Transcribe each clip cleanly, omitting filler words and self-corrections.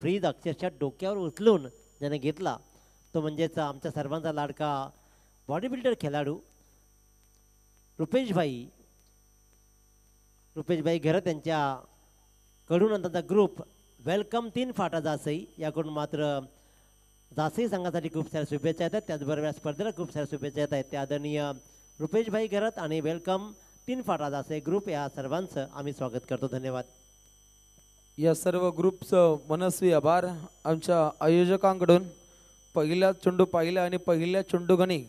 Fridge अक्षरशः डोक्यावर उचलून ज्याने घेतला तो म्हणजेच आमच्या सर्वांचा लाडका बॉडी बिल्डर खेळाडू रुपेशभाई रुपेशभाई घरत यांच्या कडून त्यांचा ग्रुप वेलकम 3 फाटा जासई याकडून मात्र जासई संघासाठी खूप साऱ्या शुभेच्छा येतात. त्याचबरोबर या स्पर्धेला खूप साऱ्या शुभेच्छा येत आहेत. त्या आदरणीय रुपेशभाई घरत आणि वेलकम 3 फाटा जासई ग्रुप या सर्वांचं आम्ही स्वागत करतो. धन्यवाद. या सर्व ग्रुपचं मनस्वी आभार. आमच्या आयोजकांकडून पहिला चेंडू पाहिला आणि पहिल्या चेंडूगणी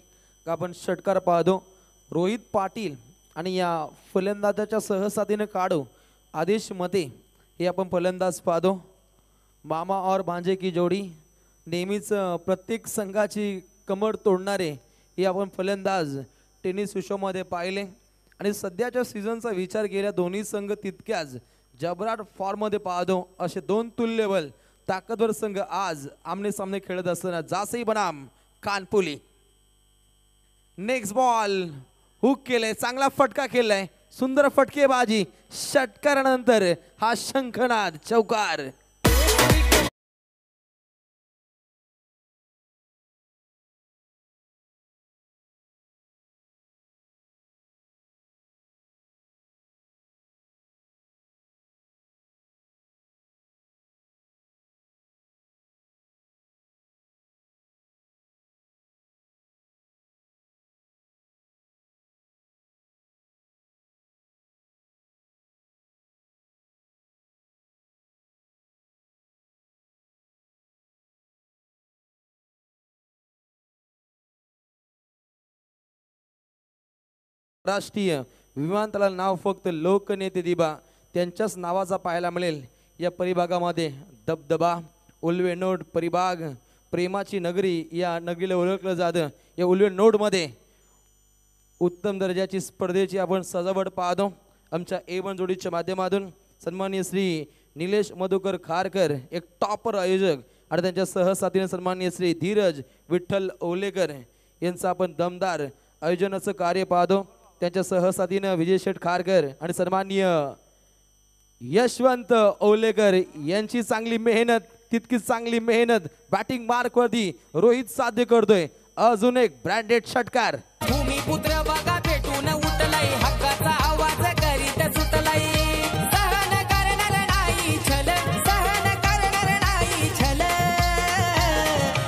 आपण षटकार पाहतो. रोहित पाटील आणि या फलंदाजाच्या सहसाथीने काढू आदेश मते हे आपण फलंदाज पाहतो. मामा और भांजे की जोडी नेहमीच प्रत्येक संघाची कमर तोडणारे हे आपण फलंदाज टेनिस विश्वामध्ये पाहिले आणि सध्याच्या सीझनचा विचार केला दोन्ही संघ तितक्याच जबराट फॉर्ममध्ये पाहतो. असे दोन तुल्यबल ताकदवर संघ आज आमने सामने खेळत असताना जासई बनाम कानपुली. नेक्स्ट बॉल हुक केलंय, चांगला फटका केलाय, सुंदर फटकेबाजी, षटकारानंतर हा शंखनाद चौकार. राष्ट्रीय विमानतळाला नाव फक्त लोकनेते दिबा त्यांच्याच नावाचा पाहायला मिळेल. या परिभागामध्ये दबदबा उल्वे नोड परिभाग प्रेमाची नगरी या नगरीला ओळखलं जातं. या उल्वे नोडमध्ये उत्तम दर्जाची स्पर्धेची आपण सजावट पाहतो. आमच्या A1 जोडीच्या माध्यमातून सन्माननीय श्री निलेश मधुकर खारकर एक टॉपर आयोजक आणि त्यांच्या सहसाथीने सन्माननीय श्री धीरज विठ्ठल ओलेकर यांचं आपण दमदार आयोजनाचं कार्य पाहतो. त्यांच्या सहसाथीनं विजय शेठ खारकर आणि सन्माननीय यशवंत ओलेकर यांची चांगली मेहनत, तितकीच चांगली मेहनत बॅटिंग मार्कवरती रोहित साध्य करतोय. अजून एक ब्रँडेड षटकार. भूमिपुत्र बघा पेटून उठलाय, हक्काचा आवाज करीत सुटलाय. सहन करणार नाही छल, सहन करणार नाही छल.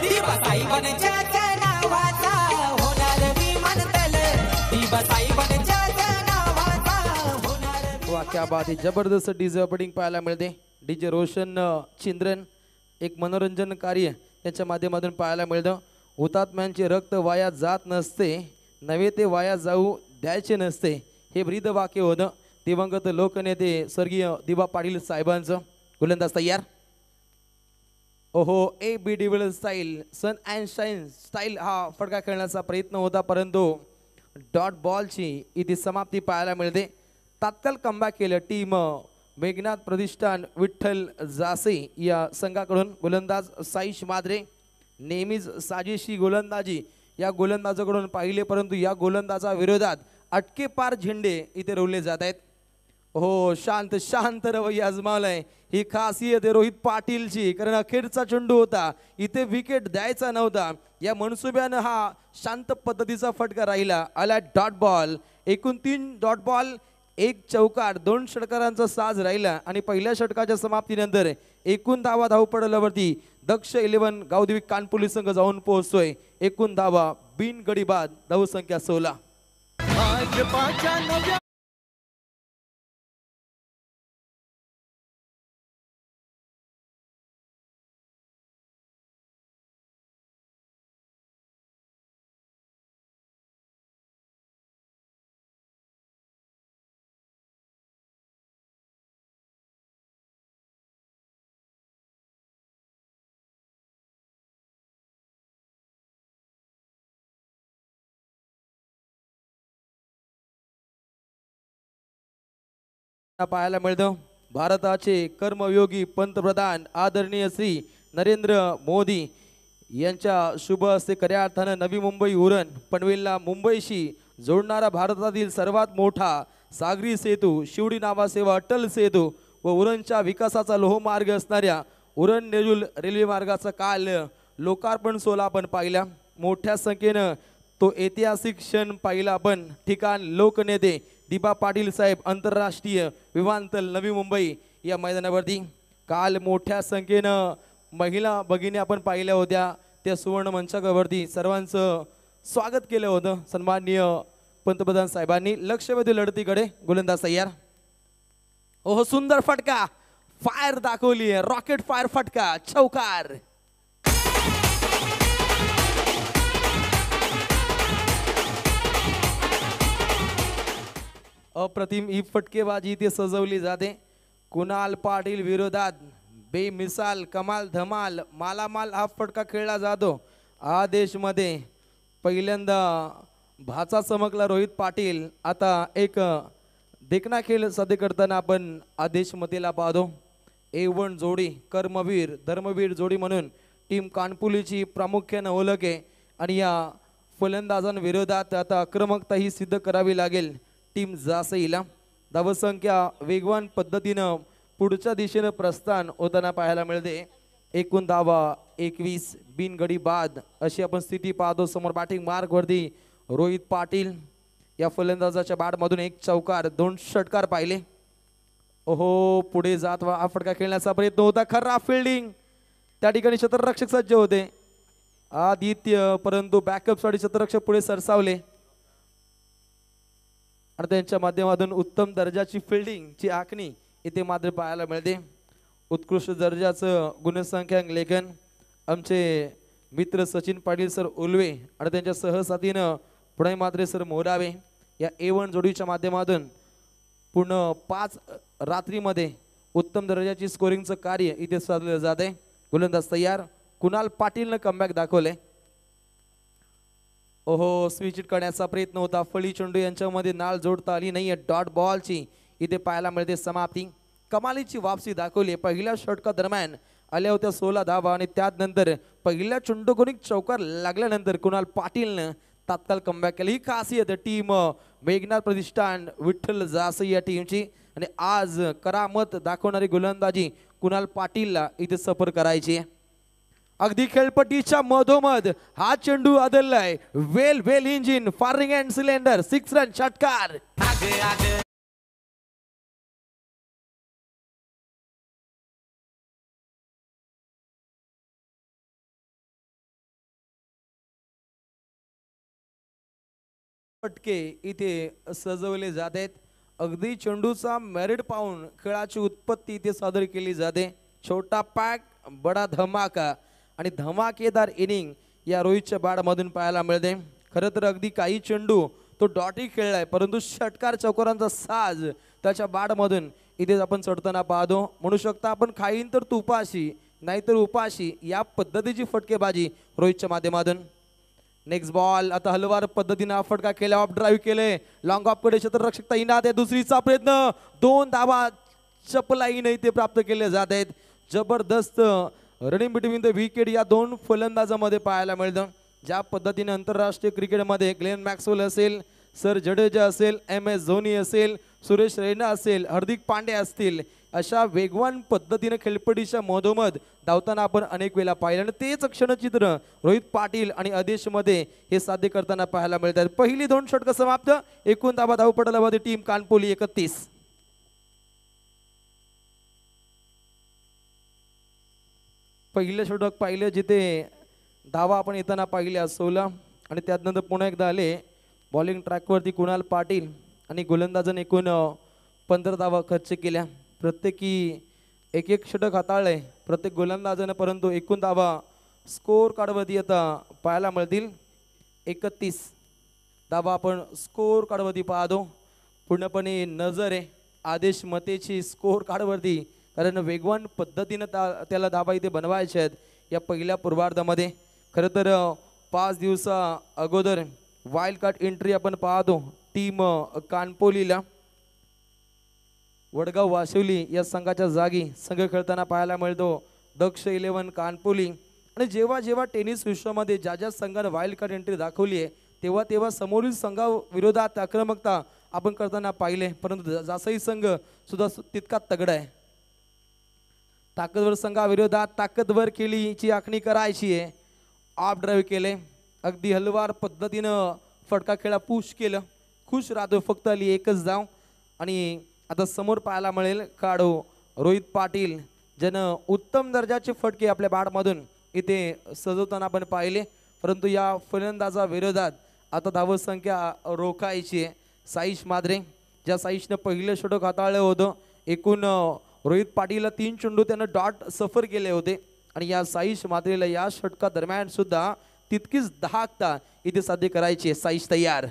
दिवासाहेबांच्या नावाचा होणार विमानतळ, दिवासाहेबांच्या नावाचा होणार. वा क्या बात आहे. जबरदस्त डीजे ओपनिंग पाहायला मिळते. डीजे रोशन चिंद्रन एक मनोरंजन कार्य त्यांच्या माध्यमातून पाहायला मिळतं. हुतात्म्यांचे रक्त वाया जात नसते, नव्हे ते वाया जाऊ द्यायचे नसते, हे ब्रीद वाक्य होतं दिवंगत लोकनेते स्वर्गीय दिबा पाटील साहेबांचं. गोलंदाज तयार. ओहो A.B. De Villiers style sun and shine style हा फटका खेळण्याचा प्रयत्न होता, परंतु डॉट बॉलची इथे समाप्ती पाहायला मिळते. तात्काळ कमबॅक केलं टीम मेघनाथ प्रतिष्ठान विठ्ठल जासे या संघाकडून. गोलंदाज साईश माद्रे नेहमीच साजेशी गोलंदाजी या गोलंदाजाकडून पाहिले, परंतु या गोलंदाजा विरोधात अटके पार झेंडे इथे रोवले जात आहेत. हो शांत शांत रवैया आजमावलाय. ही खासियत आहे रोहित पाटीलची, कारण अखेरचा चेंडू होता, इथे विकेट द्यायचा नव्हता. या मनसुब्यानं हा शांत पद्धतीचा फटका राहिला. आला डॉट बॉल. एकूण 3 डॉट बॉल, 1 चौकार, 2 षटकारांचा साज राहिला आणि पहिल्या षटकाच्या समाप्तीनंतर एकूण धावा धावपडल्यावरती दक्ष 11 गावदेवी कानपुली संघ जाऊन पोहोचतोय. एकूण धावा बिन गडी बाद धावसंख्या 16. पाहायला मिळतं भारताचे कर्मयोगी पंतप्रधान आदरणीय श्री नरेंद्र मोदी यांच्या शुभ हस्ते खऱ्या अर्थानं नवी मुंबई उरण पनवेलला मुंबईशी जोडणारा भारतातील सर्वात मोठा सागरी सेतू शिवडी नावासेवा अटल सेतू व उरणच्या विकासाचा लोहमार्ग असणाऱ्या उरण नेरूल रेल्वे मार्गाचा काल लोकार्पण सोहळा आपण पाहिला. मोठ्या संख्येनं तो ऐतिहासिक क्षण पाहिला आपण. ठिकाण लोकनेते दिबा पाटील साहेब आंतरराष्ट्रीय विमानतळ नवी मुंबई या मैदानावरती. काल मोठ्या संख्येनं महिला भगिनी आपण पाहिल्या होत्या. त्या सुवर्ण मंचावरती सर्वांचं स्वागत केलं होतं सन्माननीय पंतप्रधान साहेबांनी. लक्षवेधी लढतीकडे गोलंदाज तयार. ओहो सुंदर फटका, फायर दाखवली, रॉकेट फायर फटका, चौकार. अप्रतिम ही फटकेबाजी इथे सजवली जाते. कुणाल पाटील विरोधात बेमिसाल कमाल धमाल मालामाल हा फटका खेळला जातो. आदेशमध्ये पहिल्यांदा भाचा चमकला रोहित पाटील. आता एक देखना खेळ साध्य करताना आपण आदेशमतेला पाहतो. A1 जोडी कर्मवीर धर्मवीर जोडी म्हणून टीम कानपुलीची प्रामुख्याने ओळख आहे आणि या फलंदाजांविरोधात आता आक्रमकता ही सिद्ध करावी लागेल टीम जासईला. धावसंख्या वेगवान पद्धतीनं पुढच्या दिशेनं प्रस्थान होताना पाहायला मिळते. एकूण धावा 21 बिनगडी बाद अशी आपण स्थिती पाहतो. समोर बॅटिंग मार्कवरती रोहित पाटील. या फलंदाजाच्या बॅटमधून एक चौकार 2 षटकार पाहिले. ओहो पुढे जात हा फटका खेळण्याचा प्रयत्न होता. खराब फिल्डिंग. त्या ठिकाणी शतररक्षक सज्ज होते आदित्य, परंतु बॅकअपसाठी शतररक्षक पुढे सरसावले आणि त्यांच्या माध्यमातून उत्तम दर्जाची फिल्डिंगची आखणी इथे मात्र पाहायला मिळते. उत्कृष्ट दर्जाचं गुणसंख्याक लेखन आमचे मित्र सचिन पाटील सर उल्वे आणि त्यांच्या सहसाथीनं पुणे मात्रे सर मोरावे या A1 जोडीच्या माध्यमातून पूर्ण 5 रात्रीमध्ये उत्तम दर्जाची स्कोरिंगचं कार्य इथे साधलं जात आहे. गोलंदाज तयार. कुणाल पाटीलनं कमबॅक दाखवले. ओहो स्विच करण्याचा प्रयत्न होता. फळी चेंडू यांच्यामध्ये नाळ जोडता आली नाही. डॉट बॉलची इथे पाहायला मिळते समाप्ती. कमालीची वापसी दाखवली. पहिल्या षटका दरम्यान आल्या होत्या 16 धावा आणि त्यानंतर पहिल्या चेंडूकोनी चौकार लागल्यानंतर कुणाल पाटीलनं तात्काळ कमबॅक केलं. ही खासियत टीम मेघनाथ प्रतिष्ठान विठ्ठल जासई या टीमची आणि आज करामत दाखवणारी गोलंदाजी कुणाल पाटीलला इथे सफर करायची. अगदी खेळपट्टीच्या मधोमध हा चेंडू आदळलाय. Well engine firing and cylinder 6 run षटकार. फटके इथे सजवले जात आहेत. अगदी चेंडूचा मेरिट पाहून खेळाची उत्पत्ती इथे सादर केली जाते. छोटा पॅक बडा धमाका आणि धमाकेदार इनिंग या रोहितच्या बॅटमधून पाहायला मिळते. खरं तर अगदी काही चेंडू तो डॉटी खेळलाय, परंतु षटकार चौकारांचा साज त्याच्या बॅटमधून इथे आपण चढताना पाहतो. म्हणू शकता आपण खाईन तर तुपाशी नाहीतर उपाशी या पद्धतीची फटकेबाजी रोहितच्या माध्यमातून. Next ball. आता हलवार पद्धतीने हा फटका केला. ऑफ ड्राईव्ह केले. लॉंग ऑफ कडे क्षेत्ररक्षक तैनात आहे. दुसरीचा प्रयत्न 2 धावा चपलाईने इथे प्राप्त केले जात आहेत. जबरदस्त रनिंग बिटवीन द विकेट या 2 फलंदाजामध्ये पाहायला मिळतं. ज्या पद्धतीने आंतरराष्ट्रीय क्रिकेटमध्ये ग्लेन मॅक्सवेल असेल, सर जडेजा असेल, MS धोनी असेल, सुरेश रैना असेल, हार्दिक पांड्या असतील, अशा वेगवान पद्धतीने खेळपट्टीच्या मधोमध धावताना आपण अनेक वेळा पाहिलं आणि तेच क्षणचित्र रोहित पाटील आणि आदेशमध्ये हे साध्य करताना पाहायला मिळतात. पहिली 2 षटकं समाप्त. एकूण धावा धावपटलामध्ये टीम कानपोली 31. पहिलं षटक पाहिलं जिथे धावा आपण येताना पाहिल्या 16 आणि त्यानंतर पुन्हा एकदा आले बॉलिंग ट्रॅकवरती कुणाल पाटील आणि गोलंदाजाने एकूण 15 धावा खर्च केल्या. प्रत्येकी एक षटक हाताळलंय प्रत्येक गोलंदाजानं, परंतु एकूण धावा स्कोर कार्डवरती आता पाहायला मिळतील 31 धावा आपण स्कोर कार्डवरती पाहतो. पूर्णपणे नजर आहे आदेश मतेची स्कोर कार्डवरती, कारण वेगवान पद्धतीनं त्याला धावा इथे बनवायचे आहेत या पहिल्या पूर्वार्धामध्ये. खरं तर 5 दिवसा अगोदर वाईल्ड कार्ड एंट्री आपण पाहतो टीम कानपोलीला वडगाव वाशिवली या संघाच्या जागी संघ खेळताना पाहायला मिळतो दक्ष 11 कानपोली. आणि जेव्हा जेव्हा टेनिस विश्वामध्ये ज्या संघाने वाईल्ड कार्ड एंट्री दाखवली आहे तेव्हा समोरील संघाविरोधात आक्रमकता आपण करताना पाहिले, परंतु जासई संघ सुद्धा तितका तगडा आहे. ताकदवर संघाविरोधात ताकदवर केलीची आखणी करायची आहे. ऑफ ड्राईव्ह केले, अगदी हलवार पद्धतीनं फटका खेळा पुश केलं. खुश राहतो, फक्त आली एकच धाव. आणि आता समोर पाहायला मिळेल खेळाडू रोहित पाटील, ज्यानं उत्तम दर्जाचे फटके आपल्या बॅटमधून इथे सजवताना आपण पाहिले. परंतु या फलंदाजा विरोधात आता धावसंख्या रोखायची आहे. साईश माद्रे, ज्या साईशनं पहिलं षटक हाताळलं होतं, एकूण रोहित पाटीलला 3 चेंडू त्यानं डॉट सफर केले होते. आणि या साईश माद्रेला या षटका दरम्यान सुद्धा तितकीच दहाकता इथे साध्य करायची आहे. साईश तयार.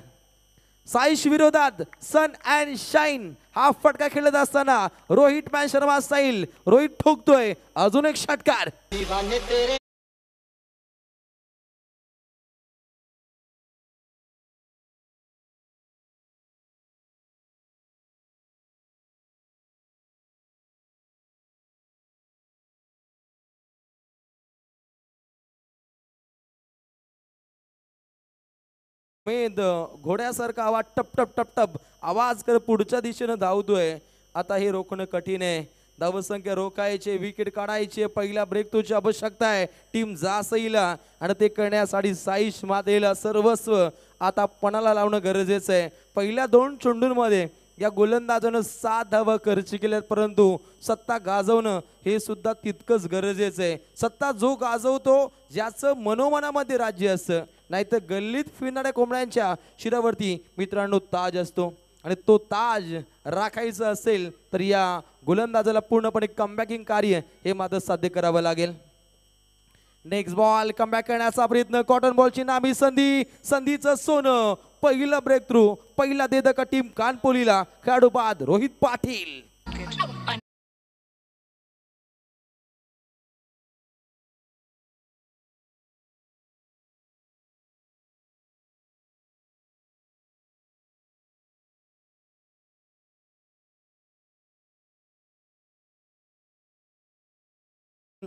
साईश विरोधात सन अँड शाईन हा फटका खेळत असताना रोहित मॅन शर्मा स्टाईल, रोहित ठोकतोय अजून एक षटकार. मेद घोड्यासारखा आवाज टप टप टप टप आवाज कर पुढच्या दिशेनं धावतोय. आता हे रोखणं कठीण आहे. धावसंख्या रोखायचे, विकेट काढायचे, पहिला ब्रेक तुझी आवश्यकता आहे टीम जासईला. आणि ते करण्यासाठी साईश मातेला सर्वस्व आता पणाला लावणं गरजेचं आहे. पहिल्या 2 चेंडूंमध्ये या गोलंदाजानं 7 धावा खर्च केल्यात, परंतु सत्ता गाजवणं हे सुद्धा तितकंच गरजेचं आहे. सत्ता जो गाजवतो ज्याचं मनोमनामध्ये राज्य असतं, नाहीतर गल्लीत फिरणाऱ्या कोंबड्यांच्या शिरावरती मित्रांनो ताज असतो. आणि तो ताज राखायचा असेल तर या गोलंदाजाला पूर्णपणे कमबॅकिंग कार्य हे मात्र साध्य करावं लागेल. नेक्स्ट बॉल कमबॅक करण्याचा प्रयत्न, कॉटन बॉलची नामी संधी, संधीचं सोनं. पहिला ब्रेक थ्रू, पहिला देदका टीम कानपोलीला. खेळाडू बाद रोहित पाटील.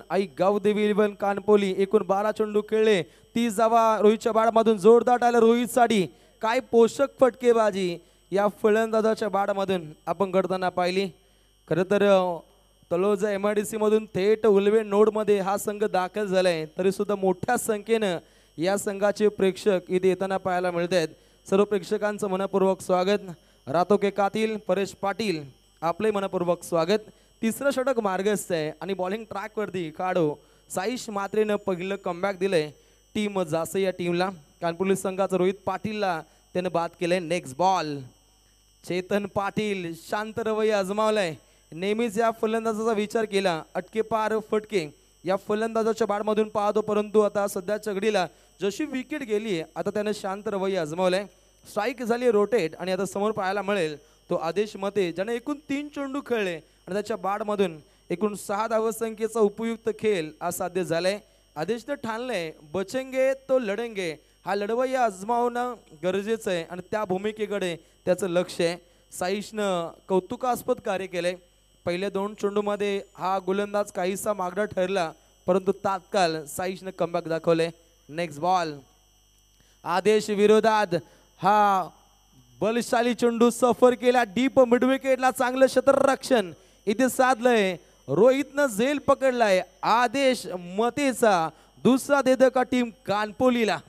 आई गावदेवी इलेव्हन कानपोली एकूण 12 चेंडू खेळले, 30 धावा रोहितच्या बाळामधून जोरदार आला रोहितसाठी. काय पोषक फटकेबाजी या फलंदाजाच्या बाळामधून आपण घडताना पाहिली. खरं तर तलोजा MIDC मधून थेट उल्वे नोडमध्ये हा संघ दाखल झालाय, तरी सुद्धा मोठ्या संख्येनं या संघाचे प्रेक्षक इथे येताना पाहायला मिळत आहेत. सर्व प्रेक्षकांचं मनपूर्वक स्वागत. रातो के कातील परेश पाटील आपले मनपूर्वक स्वागत. तिसरं षटक मार्गस्थ आहे आणि बॉलिंग ट्रॅकवरती खेळाडू साईश मात्रेनं पहिलं कमबॅक दिलंय टीम जासई या टीमला. कानपुली संघाचा रोहित पाटीलला त्यानं बाद केलंय. नेक्स्ट बॉल चेतन पाटील शांत रवैया आजमावलाय. नेहमीच या फलंदाजाचा विचार केला, अटके पार फटके या फलंदाजाच्या बाळमधून पाहतो, परंतु आता सध्याच्या घडीला जशी विकेट गेली आता त्यानं शांत रवैया आजमावलाय. स्ट्राईक झाली रोटेट आणि आता समोर पाहायला मिळेल तो आदेश मते, ज्याने एकूण 3 चेंडू खेळले आणि त्याच्या बाळमधून एकूण 6 धावसंख्येचा उपयुक्त खेळ आज साध्य झालाय. आदेशने ठाणलंय बचेंगे तो लढेंगे, हा लढवय्या आजमावणं गरजेचं आहे आणि त्या भूमिकेकडे त्याचं लक्ष आहे. साईशनं कौतुकास्पद कार्य केलंय. पहिल्या 2 चेंडूमध्ये हा गोलंदाज काहीसा मागडा ठरला, परंतु तात्काळ साईशनं कमबॅक दाखवले. नेक्स्ट बॉल आदेश विरोधात हा बलशाली चेंडू सफर केला डीप मिड विकेटला. चांगलं क्षेत्ररक्षण इथे साधलंय. रोहितनं झेल पकडलाय आदेश मतेचा. दुसरा देदका टीम कानपोलीला.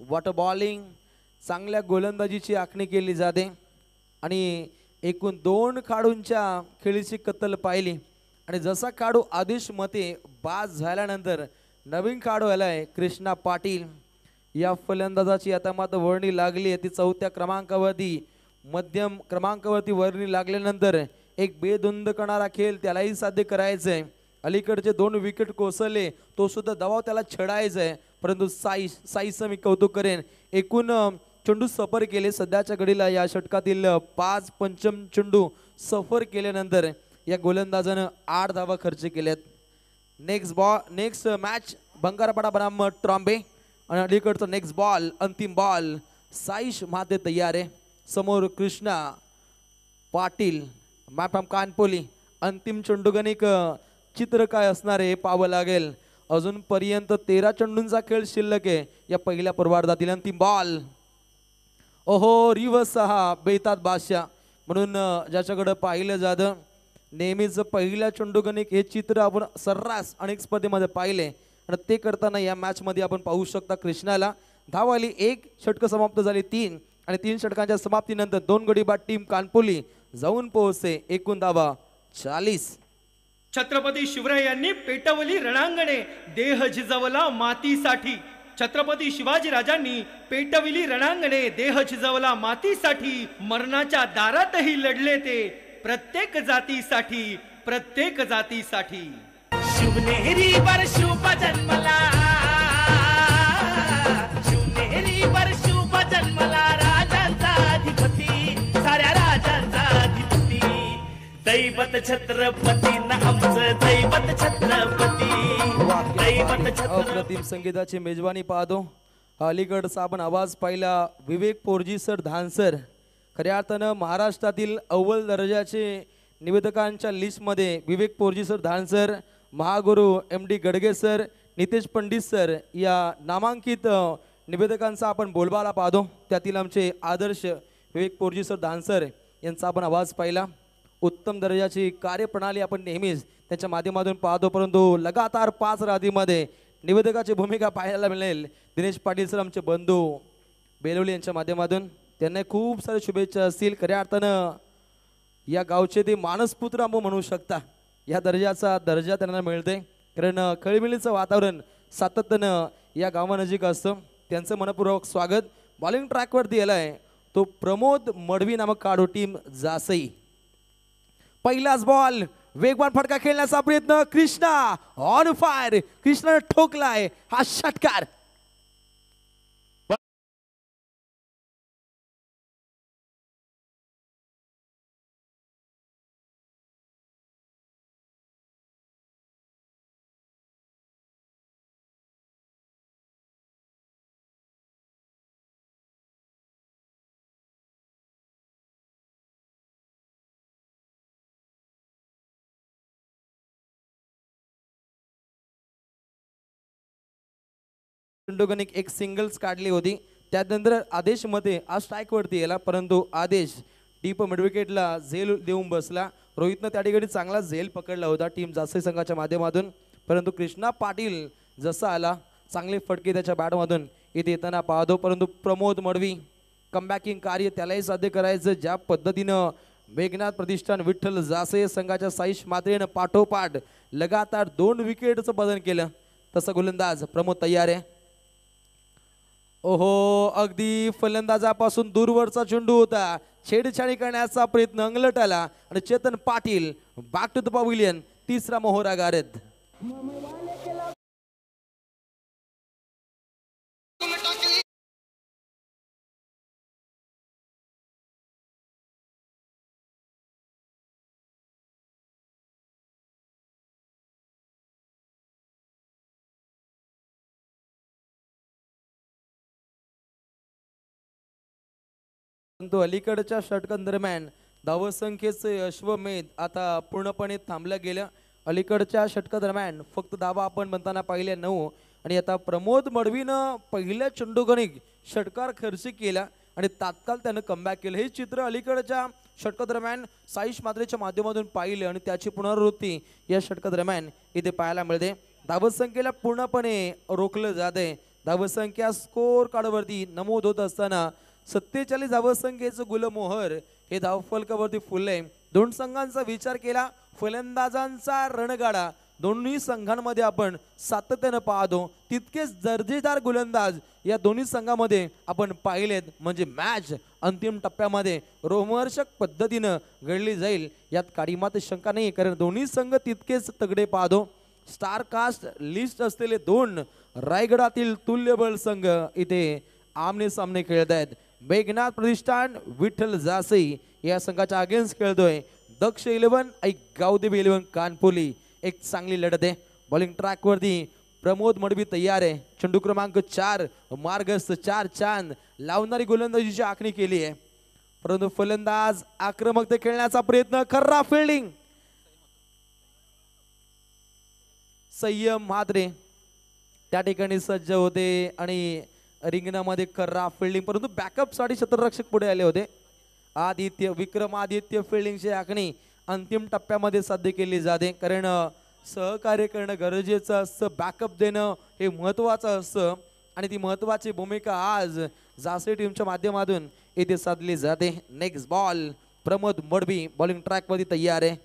वॉटर बॉलिंग चांगल्या गोलंदाजीची आखणी केली जाते आणि एकूण 2 खेळाडूंच्या खेळीची कत्तल पाहिली. आणि जसा खेळाडू आदेश मते बाद झाल्यानंतर नवीन खेळाडू आलाय कृष्णा पाटील. या फलंदाजाची आता मात्र वर्णी लागली आहे. ती 4थ्या क्रमांकावरती मध्यम क्रमांकावरती वर्णी लागल्यानंतर एक बेधुंद करणारा खेळ त्यालाही साध्य करायचं आहे. अलीकडचे 2 विकेट कोसळले, तो सुद्धा दबाव त्याला छेडायचा आहे. परंतु साईचं मी कौतुक करेन. एकूण चेंडू सफर केले. सध्याच्या घडीला या षटकातील 5 पंचम चेंडू सफर केल्यानंतर या गोलंदाजानं 8 धावा खर्च केल्यात. नेक्स्ट मॅच बंगारपाडा बनाम ट्रॉम्बे आणि अलीकडचा नेक्स्ट बॉल अंतिम बॉल. साईश महाते तयार आहे. समोर कृष्णा पाटील मॅप फ्रॉम कानपोली. अंतिम चेंडूगणिक चित्र काय असणार आहे पाहावं लागेल. अजूनपर्यंत 13 चेंडूंचा खेळ शिल्लक आहे या पहिल्या पूर्वार्धातील. अंतिम बॉल ओहो रिवर्स 6 बेतात बादशाह म्हणून ज्याच्याकडे पाहिलं जातं. नेहमीच पहिल्या चेंडूगणिक हे चित्र आपण सर्रास अनेक स्पर्धेमध्ये पाहिले आणि ते करताना या मॅच मध्ये आपण पाहू शकता. कृष्णाला धाव आली. 1 षटक समाप्त झाली 3 आणि 3 षटकांच्या समाप्तीनंतर 2 गडी बाद टीम कानपोली जाऊन पोहोचते. एकूण धावा 40. छत्रपती शिवराय यांनी पेटवली रणांगणे देह झिजवला मातीसाठी. छत्रपती शिवाजी राजांनी पेटविली रणांगणे देह झिजवला मातीसाठी. मरणाच्या दारातही लढले ते प्रत्येक जातीसाठी प्रत्येक जातीसाठी. शिवनेरीवर शुभ जन्मला शिवनेरीवर शुभ जन्मला राजांचा अधिपती साऱ्या राजांचा अधिपती. दैवत छत्रपती न आमचं दैवत छत्रपती दैवत छत्रपती. अप्रतिम संगीताची मेजवानी पाहतो. अलीकडचा आपण आवाज पाहिला विवेक पोरजी सर धानसर. खऱ्या अर्थानं महाराष्ट्रातील अव्वल दर्जाचे निवेदकांच्या लिस्टमध्ये विवेक पोरजी सर धानसर, महागुरु MD Gadge sir, Nitesh Pandit sir या नामांकित निवेदकांचा आपण बोलबाला पाहतो. त्यातील आमचे आदर्श विवेक पोरजी सर धानसर यांचा आपण आवाज पाहिला. उत्तम दर्जाची कार्यप्रणाली आपण नेहमीच त्यांच्या माध्यमातून पाहतो. परंतु लगातार 5 रातीमध्ये निवेदकाची भूमिका पाहायला मिळेल. दिनेश पाटील सर आमचे बंधू बेलवली यांच्या माध्यमातून त्यांना खूप साऱ्या शुभेच्छा असतील. खऱ्या अर्थानं या गावचे ते मानसपुत्र आपण म्हणू शकता. या दर्जाचा दर्जा त्यांना मिळते कारण खळीमेळीचं वातावरण सातत्यानं या गावानजीक असतं. त्यांचं मनपूर्वक स्वागत. बॉलिंग ट्रॅकवरती येलाय तो प्रमोद मडवी नामक काढू टीम जासई. पहिलाच बॉल वेगवान फटका खेळण्याचा प्रयत्न. Krishna on fire. कृष्णाने ठोकलाय हा षटकार. चेंडूगणिक एक सिंगल्स काढली होती. त्यानंतर आदेश मध्ये आज स्ट्राईक वरती गेला परंतु आदेश डीप मिड विकेटला झेल देऊन बसला. रोहितनं त्या ठिकाणी चांगला झेल पकडला होता टीम जासई संघाच्या माध्यमातून. परंतु कृष्णा पाटील जसा आला चांगले फटके त्याच्या बॅटमधून इथे येताना पाहतो. परंतु प्रमोद मडवी कमबॅकिंग कार्य त्यालाही साध्य करायचं. ज्या पद्धतीनं मेघनाथ प्रतिष्ठान विठ्ठल जासई संघाच्या साईश मात्रेनं पाठोपाठ लगातार 2 विकेटचं बदल केलं तसं गोलंदाज प्रमोद तयार आहे. ओहो अगदी फलंदाजापासून दूरवरचा चेंडू होता. छेडछाडी करण्याचा प्रयत्न अंगलट आला आणि Chetan Patil back to the pavilion. तिसरा मोहरा गारद. परंतु अलीकडच्या षटकांदरम्यान धावसंख्येचे अश्वमेध आता पूर्णपणे थांबलं गेलं. अलीकडच्या षटकादरम्यान फक्त धावा आपण म्हणताना पाहिल्या 9 आणि आता प्रमोद मडवीनं पहिल्या चेंडूगणिक षटकार खर्च केला आणि तात्काळ त्यानं कमबॅक केलं. हे चित्र अलीकडच्या षटकादरम्यान साईश मात्रेच्या माध्यमातून पाहिलं आणि त्याची पुनरावृत्ती या षटकादरम्यान इथे पाहायला मिळते. धावसंख्येला पूर्णपणे रोखलं जाते. धावसंख्या स्कोर कार्डवरती नमूद होत असताना 47 धावसंख्येचं गुलमोहर हे धावफलकावरती फुलले. 2 संघांचा विचार केला. फलंदाजांचा रणगाडा दोन्ही संघांमध्ये आपण सातत्यानं पाहतो. तितकेच दर्जेदार गोलंदाज या दोन्ही संघामध्ये आपण पाहिलेत. म्हणजे मॅच अंतिम टप्प्यामध्ये रोमहर्षक पद्धतीनं घडली जाईल यात काडीमात शंका नाही कारण दोन्ही संघ तितकेच तगडे पाहतो. स्टार कास्ट लिस्ट असलेले 2 रायगडातील तुल्यबळ संघ इथे आमने सामने खेळत आहेत. मेघनाथ प्रतिष्ठान विठ्ठल जासई या संघाच्या अगेन्स्ट खेळतोय दक्ष 11 आणि गावदेवी 11 कानपोली. एक चांगली लढत आहे. बॉलिंग ट्रॅक वरती प्रमोद मडवी तयार आहे. चेंडू क्रमांक 4 मार्गस्थ 4 चांद लावणारी गोलंदाजीची आखणी केली आहे, परंतु फलंदाज आक्रमकते खेळण्याचा प्रयत्न, खर्रा फिल्डिंग. संयम म्हात्रे त्या ठिकाणी सज्ज होते आणि रिंगणामध्ये खर्रा फिल्डिंग, परंतु बॅकअप साठी क्षेत्ररक्षक पुढे आले होते. विक्रमादित्य फिल्डिंगची आखणी अंतिम टप्प्यामध्ये साध्य केली जाते, कारण सहकार्य करणं गरजेचं असतं, बॅकअप देणं हे महत्वाचं असतं आणि ती महत्वाची भूमिका आज जासे टीमच्या माध्यमातून इथे साधली जाते. Next ball Pramod Madavi bowling track मध्ये तयार आहे.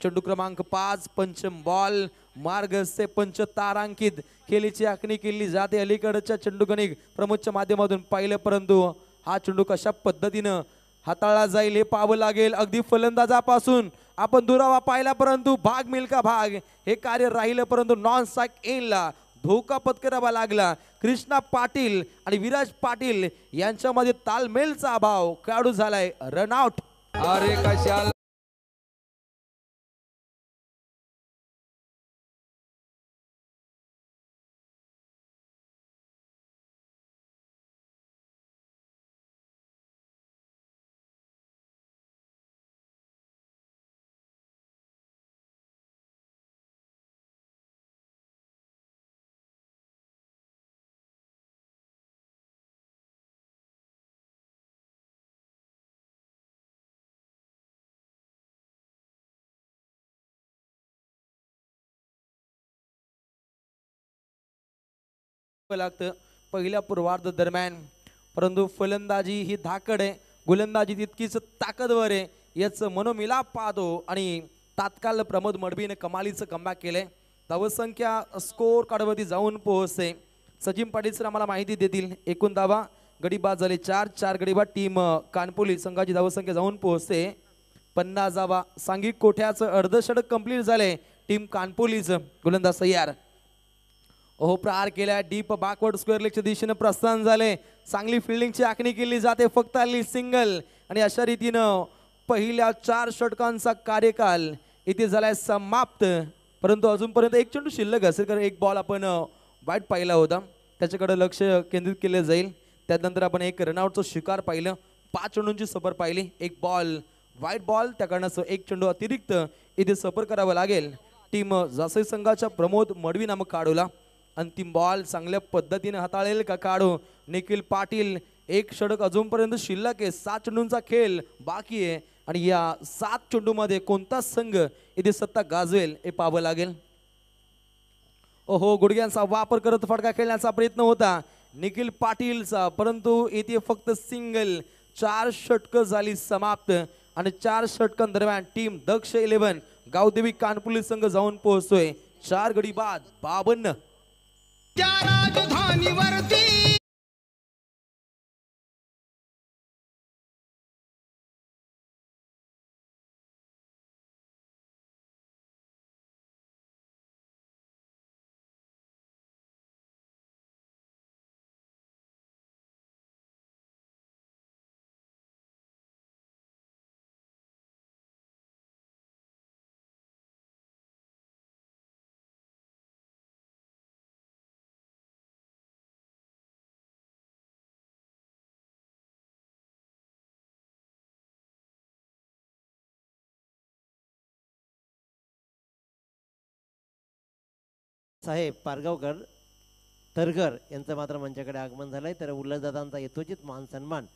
चेंडू क्रमांक 5 पंचम बॉल मार्गस्थे पंच तारांकित खेळीची आखणी केली जाते. अलीकडच्या चेंडू गणिक प्रमोदच्या माध्यमातून पाहिलं, परंतु हा चेंडू कशा पद्धतीनं हाताळला जाईल हे पाहावं लागेल. अगदी फलंदाजापासून आपण दुरावा पाहिला, परंतु भाग मिल्का भाग हे कार्य राहिलं, परंतु नॉन स्ट्राईक एनला धोका पत्करावा लागला. कृष्णा पाटील आणि विराज पाटील यांच्यामध्ये तालमेलचा अभाव काढू झालाय. रनआउट. अरे कशाला लागतं पहिल्या पूर्वार्ध दरम्यान, परंतु फलंदाजी ही धाकड आहे, गोलंदाजी तितकीच ताकदवर आहे, याचं मनोमिलाप पाहतो आणि तात्काळ प्रमोद मडवीने कमालीचं कमबॅक केलंय. धावसंख्या स्कोर कार्डवरती जाऊन पोहोचते. सचिन पाटील सर आम्हाला माहिती देतील. एकूण धावा गडी बाद झाले 4 गडी बाद. टीम कानपोली संघाची धावसंख्या जाऊन पोहोचते 50 धावा. सांघिक कोठ्याचं अर्धषटक कंप्लीट झाले. टीम कानपोलीचं गोलंदाज तयार. ओहो प्रहार केला डीप बॅकवर्ड स्क्वेअर लेगच्या दिशेने प्रस्थान झाले. चांगली फिल्डिंगची आखणी केली जाते. फक्त आली सिंगल आणि अशा रीतीनं पहिल्या 4 षटकांचा कार्यकाल इथे झालाय समाप्त. परंतु अजूनपर्यंत एक चेंडू शिल्लक असेल, कारण एक बॉल आपण वाईट पाहिला होता, त्याच्याकडे लक्ष केंद्रित केले जाईल. त्यानंतर आपण एक रनआउटचा शिकार पाहिलं, 5 चेंडूंची सफर पाहिली, एक बॉल वाईट बॉल, त्या कारणाचं एक चेंडू अतिरिक्त इथे सफर करावं लागेल. टीम जासई संघाच्या प्रमोद मडवी नामक काढूला. अंतिम बॉल चांगल्या पद्धतीने हाताळेल का काढू निखिल पाटील. एक षटक अजूनपर्यंत शिल्लक आहे. 7 चेंडूंचा खेळ बाकी आहे आणि या 7 चेंडूमध्ये कोणता संघ इथे सत्ता गाजवेल हे पाहावं लागेल. ओहो गुडघ्यांचा वापर करत फटका खेळण्याचा प्रयत्न होता निखिल पाटीलचा, परंतु इथे फक्त सिंगल. 4 षटकं झाली समाप्त आणि 4 षटकांदरम्यान टीम दक्ष 11 गावदेवी कानपुली संघ जाऊन पोहोचतोय 4 गडी बाद 52. त्या राजधानीवरती साहेब पारगावकर तरगर यांचं मात्र मंचाकडे आगमन झालंय. तर उल्हासदादांचा यथोचित मान सन्मान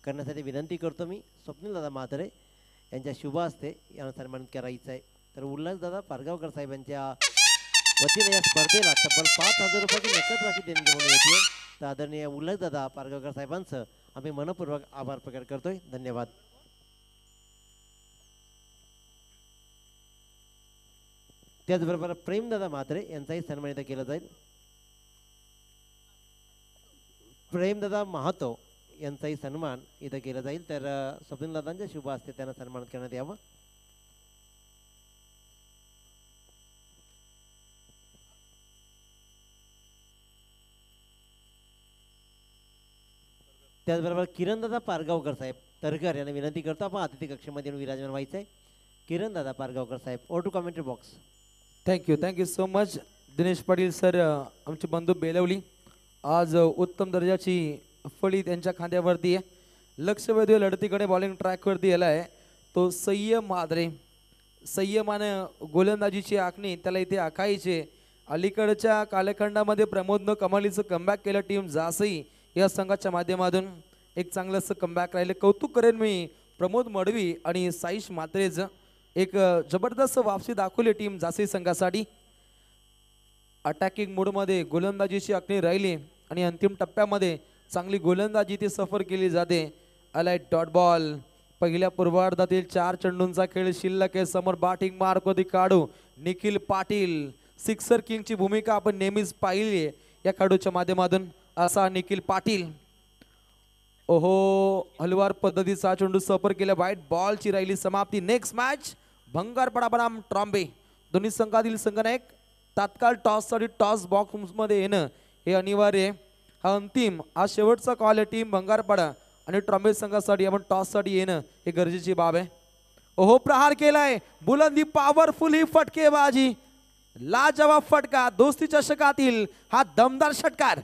करण्यासाठी विनंती करतो मी. स्वप्नीलदादा म्हात्रे यांच्या शुभ हस्ते यांना सन्मानित करायचं आहे. तर उल्हासदादा पारगावकर साहेबांच्या वतीने या स्पर्धेला तब्बल 5,000 रुपयाची नकद राशी देणगी म्हणून येते. तर आदरणीय उल्हासदादा पारगावकर साहेबांचं आम्ही मनपूर्वक आभार प्रकट करतोय. धन्यवाद. त्याचबरोबर प्रेमदादा म्हात्रे यांचाही सन्मानित केलं जाईल. प्रेमदादा महातो यांचाही सन्मान इथं केला जाईल. तर स्वप्नीलदादांच्या शुभ हस्ते त्यांना सन्मानित करण्यात यावं. त्याचबरोबर किरणदादा पारगावकर साहेब तरकर यांना विनंती करतो आपण अतिथी कक्षेमध्ये येऊन विराजमान व्हायचं आहे. किरणदादा पारगावकर साहेब, over to commentary box. Thank you so much Dinesh Patil sir. आमचे बंधू बेलवली आज उत्तम दर्जाची फळी त्यांच्या खांद्यावरती आहे. लक्षवेधी लढतीकडे बॉलिंग ट्रॅकवरती आला आहे तो संयम माद्रे. संयमानं गोलंदाजीची आखणी त्याला इथे आखायचे. अलीकडच्या कालखंडामध्ये प्रमोदनं कमालीचं कमबॅक केलं. टीम जासई या संघाच्या माध्यमातून एक चांगलंसं कमबॅक राहिलं. कौतुक करेन मी प्रमोद मडवी आणि साईश मात्रेचं. एक जबरदस्त वापसी दाखवली टीम जासई संघासाठी. अटॅकिंग मोडमध्ये गोलंदाजीची आखणी राहिली आणि अंतिम टप्प्यामध्ये चांगली गोलंदाजी ती सफर केली जाते. आलाय डॉट बॉल. पहिल्या पूर्वार्धातील 4 चेंडूंचा खेळ शिल्लक आहे. समोर बॅटिंग मार्क होती काढू निखिल पाटील. सिक्सर किंगची भूमिका आपण नेहमीच पाहिली आहे या खेळाडूच्या माध्यमातून. असा निखिल पाटील. ओहो, हलवार पद्धतीचा चेंडू सफर केला. व्हाईट बॉलची राहिली समाप्ती. नेक्स्ट मॅच भंगारपडा बनाम ट्रॉम्बे. दोन्ही संघातील संघनायक तात्काळ टॉससाठी टॉस बॉक्समध्ये येणं हे अनिवार्य आहे. हा अंतिम हा शेवटचा कॉल आहे. टीम भंगारपाडा आणि ट्रॉम्बे संघासाठी आपण टॉससाठी येणं हे गरजेची बाब आहे. ओहो, प्रहार केलाय बुलंदी पॉवरफुल ही फटकेबाजी. लाजवाब फटका. दोस्ती चषकातील हा दमदार षटकार.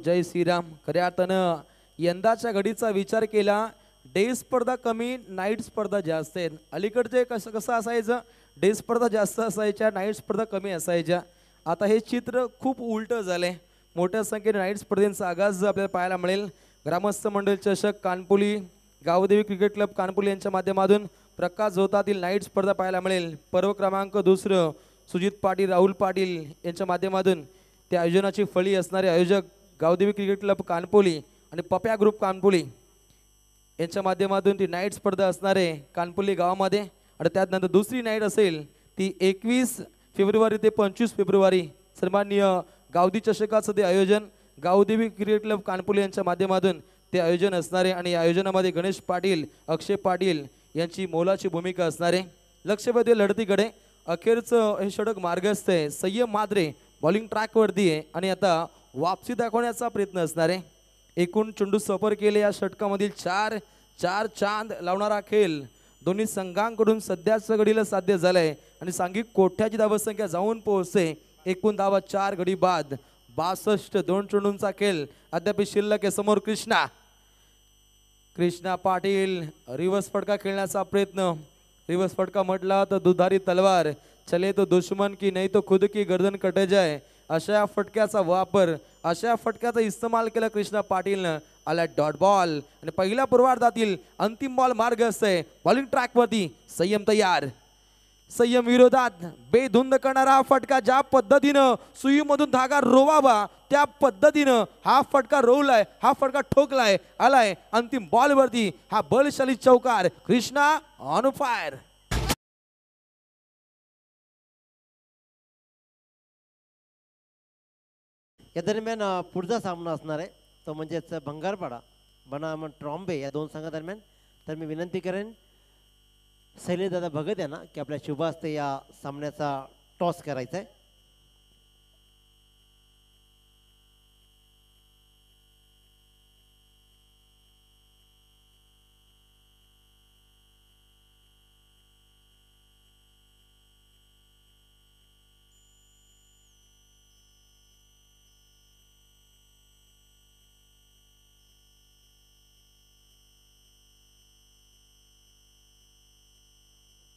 जय श्रीराम. खऱ्या अर्थानं यंदाच्या घडीचा विचार केला डे स्पर्धा कमी नाईट स्पर्धा जास्त आहेत. अलीकडचे कसं असायचं, डे स्पर्धा जास्त असायच्या नाईट स्पर्धा कमी असायच्या. आता हे चित्र खूप उलटं झालंय. मोठ्या संख्येने नाईट स्पर्धेचा आगाज आपल्याला पाहायला मिळेल. ग्रामस्थ मंडळ चषक कानपुली, गावदेवी क्रिकेट क्लब कानपुली यांच्या माध्यमातून प्रकाश झोतातील नाईट स्पर्धा पाहायला मिळेल. पर्व क्रमांक 2 सुजित पाटील राहुल पाटील यांच्या माध्यमातून त्या आयोजनाची फळी असणारे आयोजक गावदेवी क्रिकेट क्लब कानपोली आणि पप्या ग्रुप कानपोली यांच्या माध्यमातून ती नाईट स्पर्धा असणार आहे कानपोली गावामध्ये. आणि त्यानंतर दुसरी नाईट असेल ती 21 फेब्रुवारी ते 25 फेब्रुवारी. सन्माननीय गावदी चषकाचं ते आयोजन गावदेवी क्रिकेट क्लब कानपोली यांच्या माध्यमातून ते आयोजन असणार आहे. आणि या आयोजनामध्ये गणेश पाटील, अक्षय पाटील यांची मोलाची भूमिका असणार आहे. लक्षवेधी लढतीकडे अखेरचं हे षटक मार्गस्थ आहे. संयम माद्रे बॉलिंग ट्रॅकवरती आहे आणि आता वापसी दाखवण्याचा प्रयत्न असणार आहे. एकूण चेंडू सफर केले या षटकामधील 4 चांद लावणारा खेळ दोन्ही संघांकडून सध्याच्या घडीला साध्य झालाय आणि सांघिक कोठ्याची धावसंख्या जाऊन पोहोचते. एकूण धावा 4 गडी बाद 62. 2 चेंडूंचा खेळ अद्याप शिल्लक आहे. समोर कृष्णा पाटील रिव्हर्स फटका खेळण्याचा प्रयत्न. रिव्हर्स फटका म्हटला तर दुधारी तलवार. चले तो दुश्मन की नाही तो खुद की गर्दन कट जाए. अशा फटक्याचा वापर, अशा फटक्याचा इस्तेमाल केला कृष्णा पाटीलनं. आला डॉट बॉल आणि पहिल्या पूर्वार्धातील अंतिम बॉल मार्ग असतंय. बॉलिंग ट्रॅकवरती संयम तयार. संयम विरोधात बेधुंद करणारा हा फटका. ज्या पद्धतीनं सुईमधून धागा रोवावा त्या पद्धतीनं हा फटका रोवलाय, हा फटका ठोकलाय. आलाय अंतिम बॉल वरती हा बलशाली चौकार. Krishna on fire. या दरम्यान पुढचा सामना असणार आहे तो म्हणजेच भंगारपाडा बनाम ट्रॉम्बे या दोन संघादरम्यान. तर मी विनंती करेन शैलेशदादा भगत यांना की आपल्या शुभ हस्ते या सामन्याचा टॉस करायचा आहे.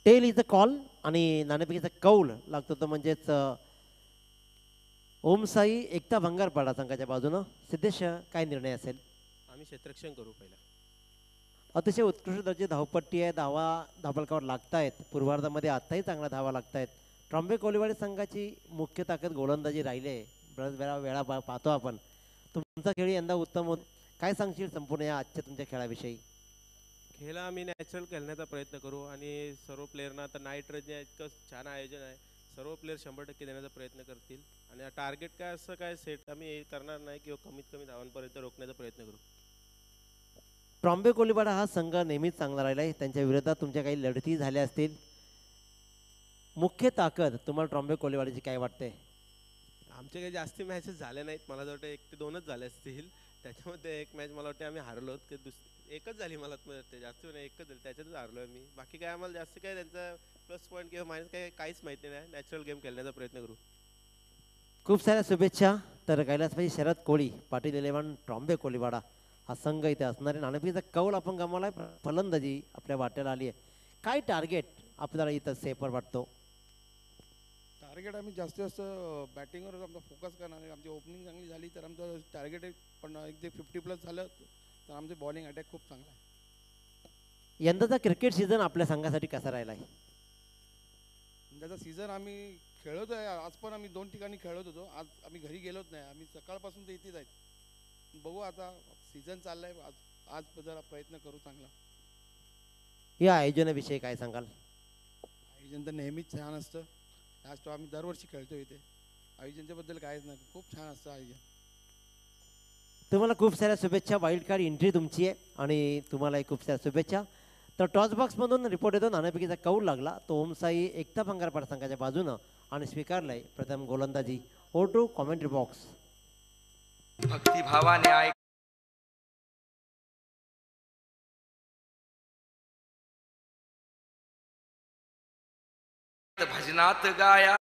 टेल इज द कॉल आणि नाणेफेकीचा कौल लागतो तो म्हणजेच ओमसाई एकता भंगारपाडा संघाच्या बाजूनं. सिद्धेश काय निर्णय असेल? आम्ही क्षेत्ररक्षण करू पहिला. अतिशय उत्कृष्ट दर्जाची धावपट्टी आहे. धावफलकावर लागतायत. पूर्वार्धामध्ये आत्ताही चांगल्या धावा लागतायत. ट्रॉम्बे कोलीवाडी संघाची मुख्य ताकद गोलंदाजी राहिली आहे. बऱ्याच वेळा पाहतो आपण. तुमचा खेळ यंदा उत्तम होत. काय सांगशील संपूर्ण या आजच्या तुमच्या खेळाविषयी? खेळा आम्ही नॅचरल खेळण्याचा प्रयत्न करू आणि सर्व प्लेयरना आता नाईट रजनी इतकं छान आयोजन आहे. सर्व प्लेयर 100% देण्याचा प्रयत्न करतील आणि टार्गेट काय असं काय सेट आम्ही करणार नाही किंवा कमीत कमी धावांपर्यंत रोखण्याचा प्रयत्न करू. ट्रॉम्बे कोलीवाडा हा संघ नेहमीच चांगला राहिला आहे. त्यांच्या विरोधात तुमच्या काही लढती झाल्या असतील. मुख्य ताकद तुम्हाला ट्रॉम्बे कोलीवाड्याची काय वाटते? आमचे काही जास्ती मॅचेस झाले नाहीत, मला तर वाटतं 1 ते 2च झाले असतील. त्याच्यामध्ये एक मॅच मला वाटते आम्ही हारलो, की एकच झाली मला वाटते, जास्त नाही एकच झाली, त्याच्यातच हारलो आम्ही. बाकी काय आम्हाला जास्त काय त्यांचा प्लस पॉईंट किंवा मायनस काहीच माहिती नाही. नॅचरल गेम खेळण्याचा प्रयत्न करू. खूप साऱ्या शुभेच्छा. तर कैलासभाई शरद कोळी पाटील 11 ट्रॉम्बे कोलीवाडा हा संघ इथे असणार आहे. नाणेफेकीचा कौल आपण गमावला आहे, फलंदाजी आपल्या वाट्याला आली आहे. काय टार्गेट आपल्याला इथं सेफर वाटतो? टार्गेट आम्ही जास्तीत जास्त बॅटिंगवर आमचा फोकस करणार आहे. आमची ओपनिंग चांगली झाली तर आमचं टार्गेट आहे, पण एक जे 50+ झालं तर आमचे बॉलिंग अटॅक खूप चांगला आहे. यंदाचा क्रिकेट सीझन आपल्या संघासाठी कसा राहिला आहे? त्याचा सीझन आम्ही खेळत आहे. आज पण आम्ही 2 ठिकाणी खेळत होतो. आज आम्ही घरी गेलोच नाही. आम्ही सकाळपासून तर इथेच आहेत. बघू आता सीझन चाललाय. आज जरा प्रयत्न करू चांगला. या आयोजनाविषयी काय सांगाल? आयोजन तर नेहमीच छान असतं. लास्ट आम्ही दरवर्षी खेळतो इथे. आयोजनाबद्दल काहीच नाही, खूप छान असतं आयोजन. तुम्हाला खूप साऱ्या शुभेच्छा. वाईल्ड कार्ड एंट्री तुमची आहे आणि तुम्हालाही खूप साऱ्या शुभेच्छा. तर टॉस बॉक्समधून रिपोर्ट येतो, नाणेफेकीचा कौल लागला तो ओमसाई एकता भंगारपाडा संघाच्या बाजूनं आणि स्वीकारलाय प्रथम गोलंदाजी. Over to commentary box. भक्तिभावाने ऐक भजनात गाया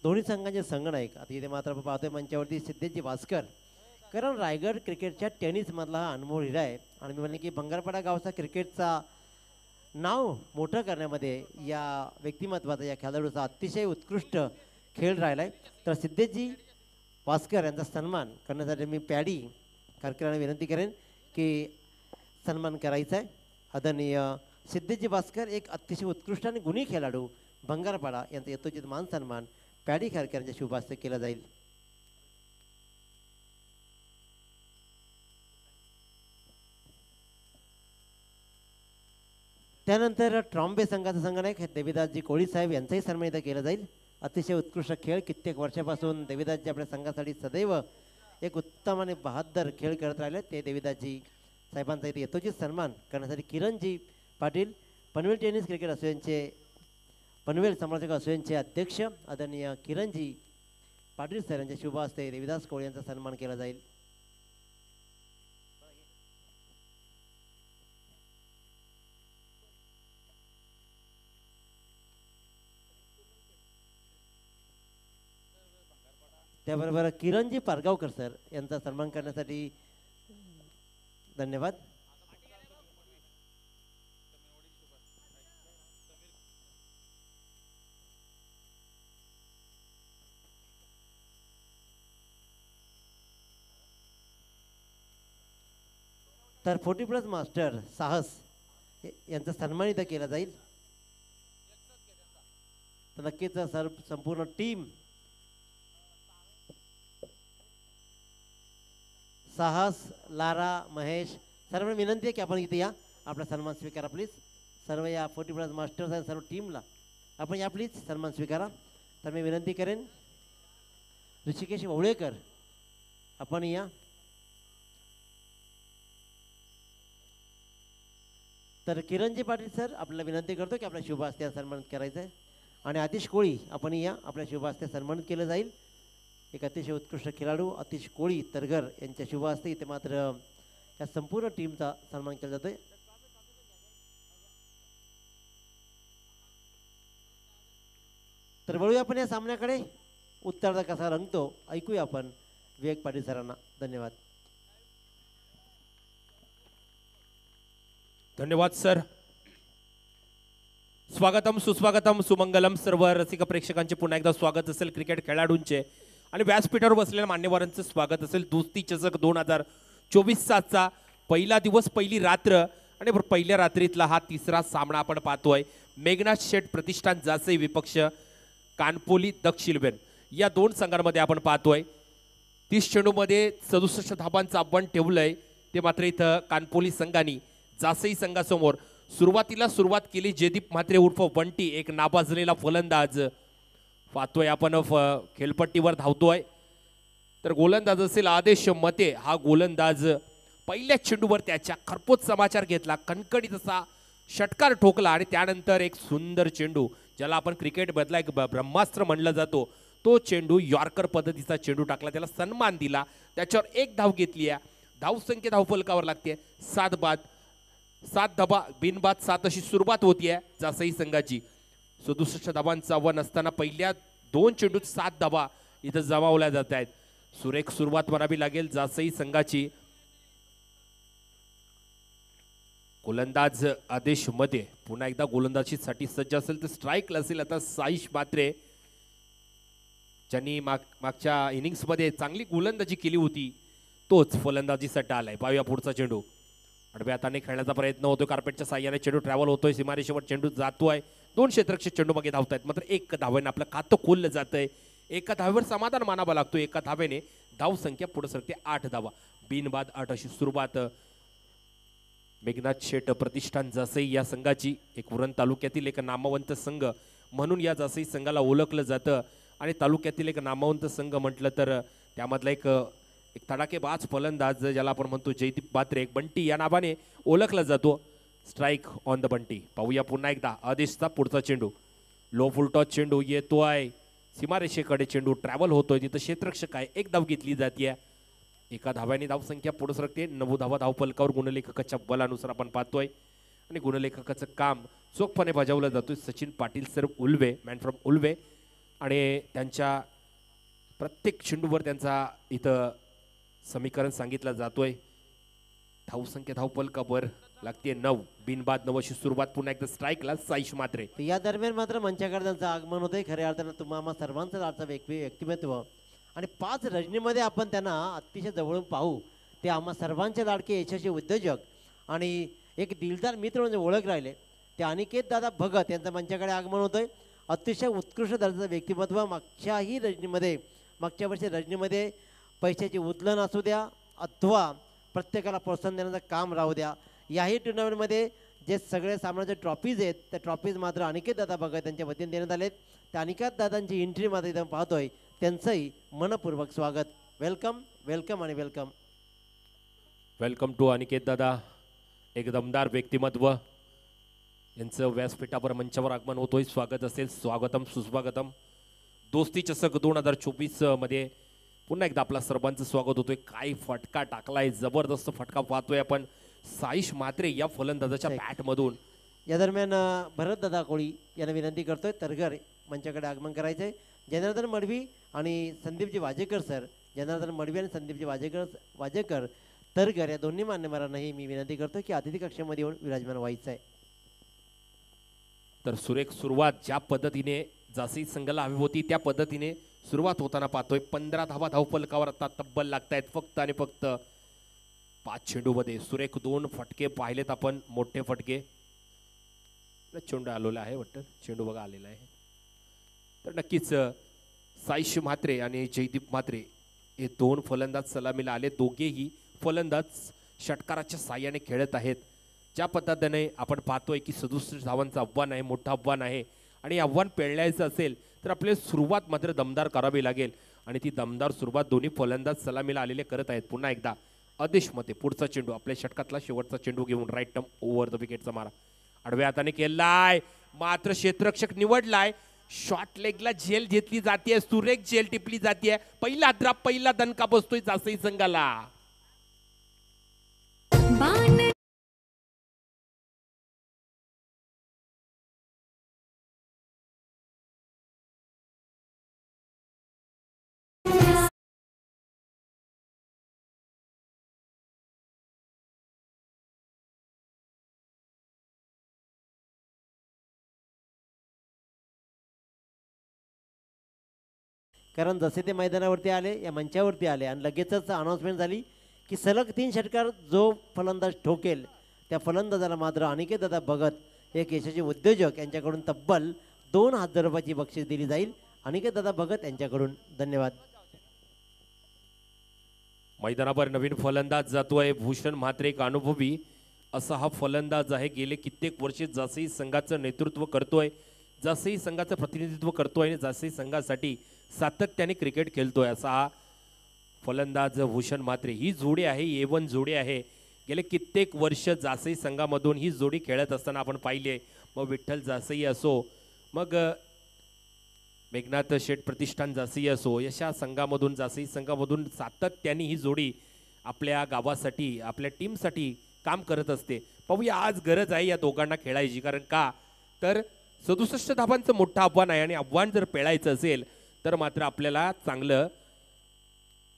दोन्ही संघांचे संघनायक आता इथे मात्र आपण पाहतोय मंचावरती सिद्धेजी भास्कर, कारण रायगड क्रिकेटच्या टेनिसमधला हा अनमोल हिरा आहे. आणि मी म्हणले की भंगारपाडा गावचा क्रिकेटचा नाव मोठं करण्यामध्ये या व्यक्तिमत्वाचा, या खेळाडूचा अतिशय उत्कृष्ट खेळ राहिला आहे. तर सिद्धेजी भास्कर यांचा सन्मान करण्यासाठी मी पॅडी कारकिर्दीने विनंती करेन की सन्मान करायचा आहे. आदरणीय सिद्धेजी भास्कर एक अतिशय उत्कृष्ट आणि गुणी खेळाडू भंगारपाडा यांचा यथोचित मान सन्मान पॅडी खारकरांच्या शुभ हस्ते केला जाईल. त्यानंतर ट्रॉम्बे संघाचा संघनायक देवीदासजी कोळी साहेब यांचाही सन्मान इथं केला जाईल. अतिशय उत्कृष्ट खेळ कित्येक वर्षापासून देवीदासजी आपल्या संघासाठी सदैव एक उत्तम आणि बहादर खेळ करत राहिले. ते देवीदासजी साहेबांचा इथे यथोचित सन्मान करण्यासाठी किरणजी पाटील पनवेल टेनिस क्रिकेट असोसिएशनचे पनवेल समालोचक असोसिएशनचे अध्यक्ष आदरणीय किरणजी पाटील सर यांच्या शुभ हस्ते देवीदास कोळी यांचा सन्मान केला जाईल. त्याबरोबर किरणजी पारगावकर सर यांचा सन्मान करण्यासाठी धन्यवाद. तर 40+ मास्टर साहस यांचा सन्मान इथं केला जाईल. तर नक्कीच सर संपूर्ण टीम साहस, लारा, महेश सर्व विनंती आहे की आपण इथे या, आपला सन्मान स्वीकारा प्लीज. सर्व या 40+ मास्टर्स आणि सर्व टीमला आपण या प्लीज सन्मान स्वीकारा. तर मी विनंती करेन ऋषिकेश ववळेकर आपण या. तर किरणजी पाटील सर आपल्याला विनंती करतो की आपल्या शुभ हस्ते सन्मानित करायचं आहे. आणि आतिश कोळी आपण या, आपल्या शुभ हस्ते सन्मानित केलं जाईल. एक अतिशय उत्कृष्ट खेळाडू आतिश कोळी तरगर यांच्या शुभ हस्ते इथे मात्र या संपूर्ण टीमचा सन्मान केला जातोय. तर वळूया आपण या सामन्याकडे. उत्तरार्ध कसा रंगतो ऐकूया आपण विवेक पाटील सरांना. धन्यवाद. धन्यवाद सर. स्वागतम सुस्वागतम सुमंगलम. सर्व रसिक प्रेक्षकांचे पुन्हा एकदा स्वागत असेल. क्रिकेट खेळाडूंचे आणि व्यासपीठावर बसलेल्या मान्यवरांचं स्वागत असेल. दोस्ती चषक 2024चा पहिला दिवस पहिली रात्र आणि पहिल्या रात्रीतला हा तिसरा सामना आपण पाहतोय. मेघनाथ शेठ प्रतिष्ठान जासई विपक्ष कानपोली दक्ष 11 या दोन संघांमध्ये आपण पाहतोय. 30 चेंडूमध्ये 67 धाबांचं आव्हान ठेवलंय. ते मात्र इथं कानपोली संघाने जासई संघासमोर सुरुवातीला सुरुवात केली. जयदीप म्हात्रे उर्फ बंटी एक नाबाजलेला फलंदाज पाहतोय आपण खेळपट्टीवर धावतोय. तर गोलंदाज असेल आदेश मते. हा गोलंदाज पहिल्या चेंडूवर त्याच्या खरपोच समाचार घेतला, कणकणीत असा षटकार ठोकला आणि त्यानंतर एक सुंदर चेंडू ज्याला आपण क्रिकेट मधला एक ब्रह्मास्त्र म्हणलं जातो तो चेंडू यॉर्कर पद्धतीचा चेंडू टाकला, त्याला सन्मान दिला, त्याच्यावर एक धाव घेतली आहे. धावसंख्या धावफलकावर लागते 7 बाद 7 धाबा बिनबाद 7 अशी सुरुवात होतीये जासई संघाची. 67 धाबांचं आव्हान असताना पहिल्या 2 चेंडूत 7 धाबा इथं जमावल्या जात आहेत. सुरेख सुरुवात म्हणावी लागेल जासई संघाची. गोलंदाज आदेश मध्ये पुन्हा एकदा गोलंदाजीसाठी सज्ज असेल तर स्ट्राईकला असेल आता साईश मात्रे, ज्यांनी मागच्या इनिंग्स मध्ये चांगली गोलंदाजी केली होती तोच फलंदाजीसाठी आलाय. पाहूया पुढचा चेंडू. आडव्या हाताने खेळण्याचा प्रयत्न होतोय. कार्पेटच्या साह्याने चेंडू ट्रॅव्हल होतोय. सीमारेषेवर चेंडू जातोय. 2 क्षेत्ररक्षक चेंडू मागे धावतायत. मात्र एक धावेने आपलं खातं खोललं जातंय. एका धावेवर समाधान मानावं लागतो. एका धावेने धावसंख्या पुढे सरकते 8 धावा बिनबाद 8 अशी सुरुवात मेघनाथ शेठ प्रतिष्ठान जासई या संघाची. एक उरण तालुक्यातील एक नामवंत संघ म्हणून या जासई संघाला ओळखलं जातं आणि तालुक्यातील एक नामवंत संघ म्हटलं तर त्यामधला एक तडाखेबाज फलंदाज ज्याला आपण म्हणतो जयदीप म्हात्रे एक बंटी या नावाने ओळखला जातो. Strike on the Bunty. पाहूया पुन्हा एकदा आदेशचा पुढचा चेंडू. लो फुल टॉस चेंडू येतोय. सीमारेषेकडे चेंडू ट्रॅव्हल होतोय. तिथं क्षेत्ररक्षक आहे. एक धाव घेतली जाते. एका धाव्याने धावसंख्या पुढे सरकते. 9 धावा धावफलकावर गुणलेखकाच्या बलानुसार आपण पाहतोय आणि गुणलेखकाचं काम चोखपणे बजावलं जातोय. Sachin Patil sir Ulwe, man from Ulwe, आणि त्यांच्या प्रत्येक चेंडूवर त्यांचा इथं समीकरण सांगितलं जातोय. धावसंख्या धावफलकावर लागते 9 बिनबाद 9 अशी सुरुवात. पुन्हा एकदा स्ट्राईकला साईश मात्रे. या दरम्यान मात्र मंचाकडे त्यांचं आगमन होतंय. खऱ्या अर्थानं तुम्हा सर्वांचं लाडचं व्यक्तिमत्व आणि 5 रजनीमध्ये आपण त्यांना अतिशय जवळून पाहू. ते आम्हा सर्वांचे लाडके यशस्वी उद्योजक आणि एक दिलदार मित्र म्हणजे ओळख राहिले ते अनिकेत दादा भगत यांचं मंचाकडे आगमन होतंय. अतिशय उत्कृष्ट दर्जाचं व्यक्तिमत्व. मागच्या वर्षी रजनीमध्ये पैशाची उचलन असू द्या अथवा प्रत्येकाला प्रोत्साहन देण्याचं काम राहू द्या. याही टुर्नामेंटमध्ये जे सगळे सामन्याचे ट्रॉफीज आहेत त्या ट्रॉफीज मात्र अनिकेत दादा भगत त्यांच्या वतीने देण्यात आलेत. त्या अनिकेत दादांची एंट्री मात्र इथं पाहतोय. त्यांचंही मनपूर्वक स्वागत. वेलकम वेलकम आणि वेलकम. वेलकम टू अनिकेत दादा. एक दमदार व्यक्तिमत्व यांचं व्यासपीठावर मंचावर आगमन होतोय. स्वागत असेल. स्वागतम सुस्वागतम. दोस्ती चषक 2024 मध्ये पुन्हा एकदा आपला सर्वांचं स्वागत होतोय. काय फटका टाकलाय, जबरदस्त फटका पाहतोय आपण साईश मात्रे या फलंदाजाच्या बॅट मधून. या दरम्यान भरत दादा कोळी यांना विनंती करतोय तरघर मंचाकडे आगमन करायचंय. जनार्दन मडवी आणि संदीपजी वाजेकर सर, जनार्दन मडवी आणि संदीपजी वाजेकर तरघर या दोन्ही मान्यवरांनाही मी विनंती करतो की अतिथी कक्षेमध्ये येऊन विराजमान व्हायचं आहे. तर सुरेख सुरुवात ज्या पद्धतीने जासई संघाला हवी होती त्या पद्धतीने सुरुवात होताना पाहतोय. 15 धावा धावफलकावर आता तब्बल लागतायत फक्त आणि फक्त 5 चेंडूमध्ये. सुरेख 2 फटके पाहिलेत आपण, मोठे फटके. चेंडू आलेला आहे वाटतं, चेंडू बघा आलेला आहे. तर नक्कीच साईश म्हात्रे आणि जयदीप म्हात्रे हे 2 फलंदाज सलामीला आले. दोघेही फलंदाज षटकाराच्या साह्याने खेळत आहेत. ज्या पद्धतीने आपण पाहतोय की 67 धावांचं आव्हान आहे, मोठं आव्हान आहे आणि आव्हान पेलण्याचं असेल तर आपल्याला सुरुवात मात्र दमदार करावी लागेल आणि ती दमदार सुरुवात दोन्ही फलंदाज सलामीला आलेले करत आहेत. पुन्हा एकदा आदेश मध्ये पुढचा चेंडू आपल्या षटकातला शेवटचा चेंडू घेऊन राईट टर्म ओव्हर द विकेटचा मारा आडव्या हाताने केलाय. मात्र क्षेत्ररक्षक निवडलाय. शॉर्ट लेगला झेल घेतली जाते. सुरेख झेल टिपली जाते. पहिला ड्राप पहिला दणका बसतोय जासई संघाला. कारण जसे ते मैदानावरती आले, या मंचावरती आले आणि लगेचच अनाउन्समेंट झाली की सलग 3 षटकार जो फलंदाज ठोकेल त्या फलंदाजाला मात्र अनिकेत दादा भगत एक यशस्वी उद्योजक यांच्याकडून तब्बल 2,000 रुपयाची बक्षीस दिली जाईल. अनिकेत दादा भगत यांच्याकडून धन्यवाद. मैदानावर नवीन फलंदाज जातोय भूषण म्हात्रे, एक अनुभवी असा हा फलंदाज आहे. गेले कित्येक वर्षे जासई संघाचं नेतृत्व करतोय, जासई संघाचं प्रतिनिधित्व करतोय आणि जासई संघासाठी सातत्याने क्रिकेट खेळतोय असा हा फलंदाज भूषण म्हात्रे. ही जोडी आहे, A1 जोडी आहे. गेले कित्येक वर्ष जासई संघामधून ही जोडी खेळत असताना आपण पाहिले. मग विठ्ठल जासई असो, मग मेघनाथ शेठ प्रतिष्ठान जासई असो, यशा संघामधून जासई संघामधून सातत्याने ही जोडी आपल्या गावासाठी आपल्या टीमसाठी काम करत असते. पाहूया आज गरज आहे या दोघांना खेळायची. कारण का तर 67 धाबांचं मोठं आव्हान आहे आणि आव्हान जर पेळायचं असेल तर मात्र आपल्याला चांगलं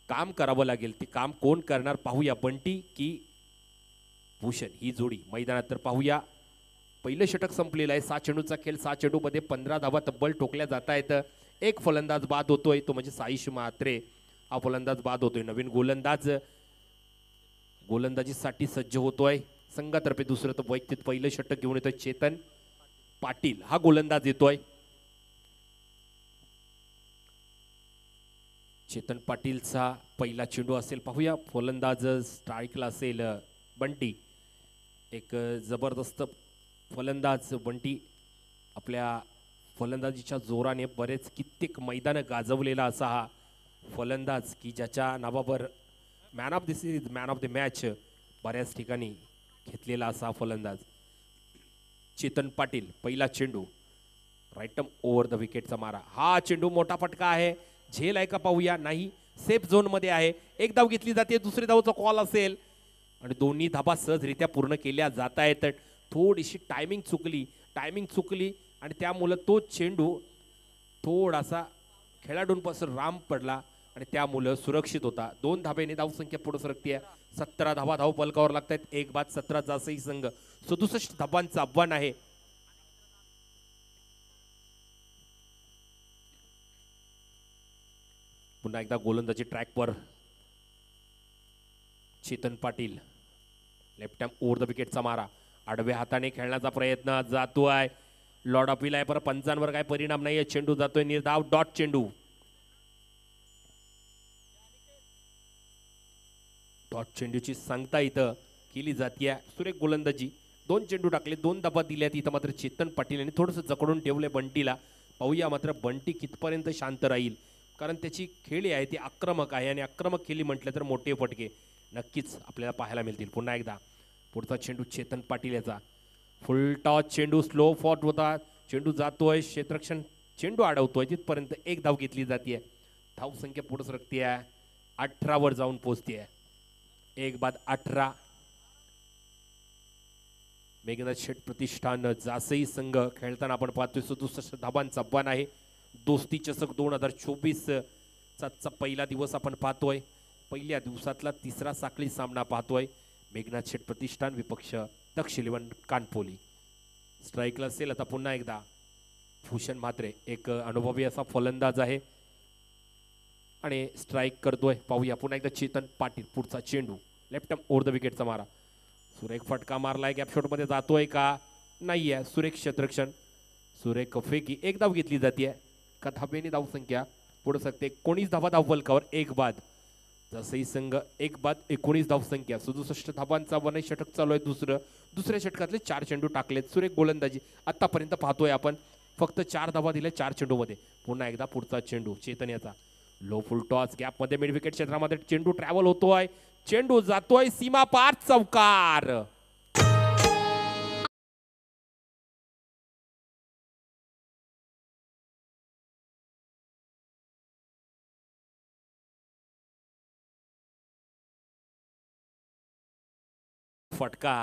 काम करावं लागेल. ते काम कोण करणार पाहूया, बंटी की भूषण ही जोडी मैदानात. तर पाहूया पहिलं षटक संपलेलं आहे. 6 चेंडूचा खेळ, 6 चेंडूमध्ये 15 धावा तब्बल ठोकल्या जात आहेत. एक फलंदाज बाद होतोय, तो म्हणजे साईश म्हात्रे हा फलंदाज बाद होतोय. नवीन गोलंदाज गोलंदाजीसाठी सज्ज होतोय संघातर्फे. दुसरं तर वैयक्तिक पहिलं षटक घेऊन येतोय चेतन पाटील हा गोलंदाज येतोय. चेतन पाटीलचा पहिला चेंडू असेल. पाहूया फलंदाज स्ट्राईकला असेल बंटी. एक जबरदस्त फलंदाज बंटी आपल्या फलंदाजीच्या जोराने बरेच कित्येक मैदानं गाजवलेला असा हा फलंदाज की ज्याच्या नावावर man of the series man of the match बऱ्याच ठिकाणी घेतलेला असा फलंदाज. चेतन पाटील पहिला चेंडू राईट ओव्हर द विकेटचा मारा. हा चेंडू मोठा फटका आहे, झेल आहे का पाहूया. नाही, सेफ झोन मध्ये आहे. एक धाव घेतली जाते, दुसरी धावचा कॉल असेल आणि दोन्ही धाबा सहजरित्या पूर्ण केल्या जात आहेत. थोडीशी टायमिंग चुकली आणि त्यामुळं तो चेंडू थोडासा खेळाडूंपासून राम पडला आणि त्यामुळं सुरक्षित होता. 2 धाब्याने धावसंख्या पुढे सरकते. 17 धावा धाव पलकावर लागतात. एक बाद 17 जासई संघ 67 धाबांचं आव्हान आहे. पुन्हा एकदा गोलंदाजी ट्रॅकवर Chetan Patil. Left hand over the विकेटचा मारा. आडव्या हाताने खेळण्याचा प्रयत्न जातोय. लॉर्ड अपील आहे, पर पंचांवर काय परिणाम नाहीये. चेंडू जातोय निर्धाव, डॉट चेंडू. डॉट चेंडूची सांगता इथं केली जाते. सुरेख गोलंदाजी. 2 चेंडू टाकले, 2 धाबा दिल्यात. इथं मात्र चेतन पाटील यांनी थोडंसं जकडून ठेवले बंटीला. पाहूया मात्र बंटी कितपर्यंत शांत राहील, कारण त्याची खेळी आहे ती आक्रमक आहे आणि आक्रमक खेळी म्हटलं तर मोठे फटके नक्कीच आपल्याला पाहायला मिळतील. पुन्हा एकदा पुढचा चेंडू चेतन पाटील याचा. फुल टॉस चेंडू, स्लो फॉट होता. चेंडू जातोय, क्षेत्ररक्षण चेंडू अडवतोय. तिथपर्यंत एक धाव घेतली जाते. धाव संख्या पुढे सरकते, 18 वर जाऊन पोहोचते. एक बाद 18. मेघनाथ शेठ प्रतिष्ठान जासई संघ खेळताना आपण पाहतोय 67 धाबांचा आव्हान आहे. दोस्ती चषक 2024 चा पहिला दिवस आपण पाहतोय. पहिल्या दिवसातला तिसरा साखळी सामना पाहतोय. मेघनाथ शेठ प्रतिष्ठान विपक्ष दक्ष इलेव्हन कानपोली. स्ट्राईकला असेल आता पुन्हा एकदा भूषण म्हात्रे, एक अनुभवी असा फलंदाज आहे आणि स्ट्राईक करतोय. पाहूया पुन्हा एकदा चेतन पाटील. पुढचा चेंडू लेफ्ट ओव्हर द विकेटचा मारा. सुरेख फटका मारलाय. गॅप शॉट मध्ये जातोय का नाहीये. सुरेख क्षेत्ररक्षण, सुरेख फेकी. एक धाव घेतली जाते. का धाब्याने धाव संख्या पुढे सकते. 19 धावा धाव फलकावर. एक बाद जसही संघ. एक बाद 19 धाव संख्या. 67 धाबांचा वनय षटक चालू आहे. दुसऱ्या षटकातले 4 चेंडू टाकलेत. सुरेख गोलंदाजी आतापर्यंत पाहतोय आपण. फक्त 4 धावा दिल्या 4 चेंडू मध्ये. पुन्हा एकदा पुढचा चेंडू चेतन याचा. लो फुल टॉस गॅप मध्ये मिड विकेट क्षेत्रामध्ये चेंडू ट्रॅव्हल होतोय. चेंडू जातोय सीमा पार, चौकार. फटका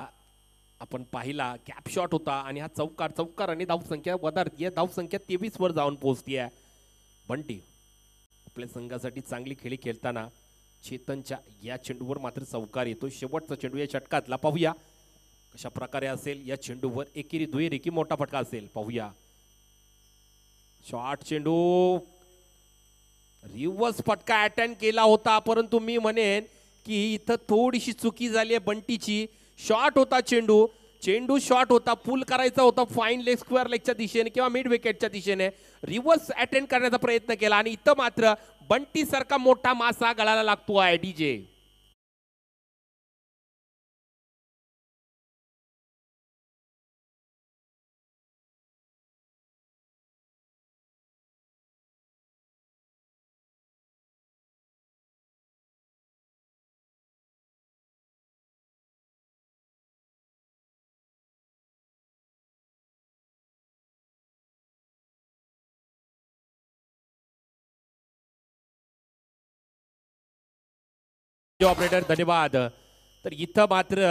आपण पाहिला, कॅप शॉट होता आणि हा चौकार आणि धावसंख्या वधारतीये. धावसंख्या 23 वर जाऊन पोहोचतीये. बंटी आपल्या संघासाठी चांगली खेळी खेळताना चेतनच्या या चेंडूवर मात्र चौकार येतो. शेवटचा चेंडू या षटकातला. पाहूया कशा प्रकारे असेल. या चेंडूवर एकेरी दुहेरी की मोठा फटका असेल. पाहूया. शॉर्ट चेंडू, रिव्हर्स फटका अटेंड केला होता, परंतु मी म्हणेन की इथं थोडीशी चुकी झाली आहे बंटीची शॉट होता चेंडू, चेंडू शॉट होता, पुल करायचा होता फाईन लेग स्क्वेअर लेगच्या दिशेने किंवा मिड विकेटच्या दिशेने, रिव्हर्स अटेंड करण्याचा प्रयत्न केला आणि इथं मात्र बंटी सारखा मोठा मासा गळाला लागतो आहे डीजे. ऑपरेटर धन्यवाद. तर इथं मात्र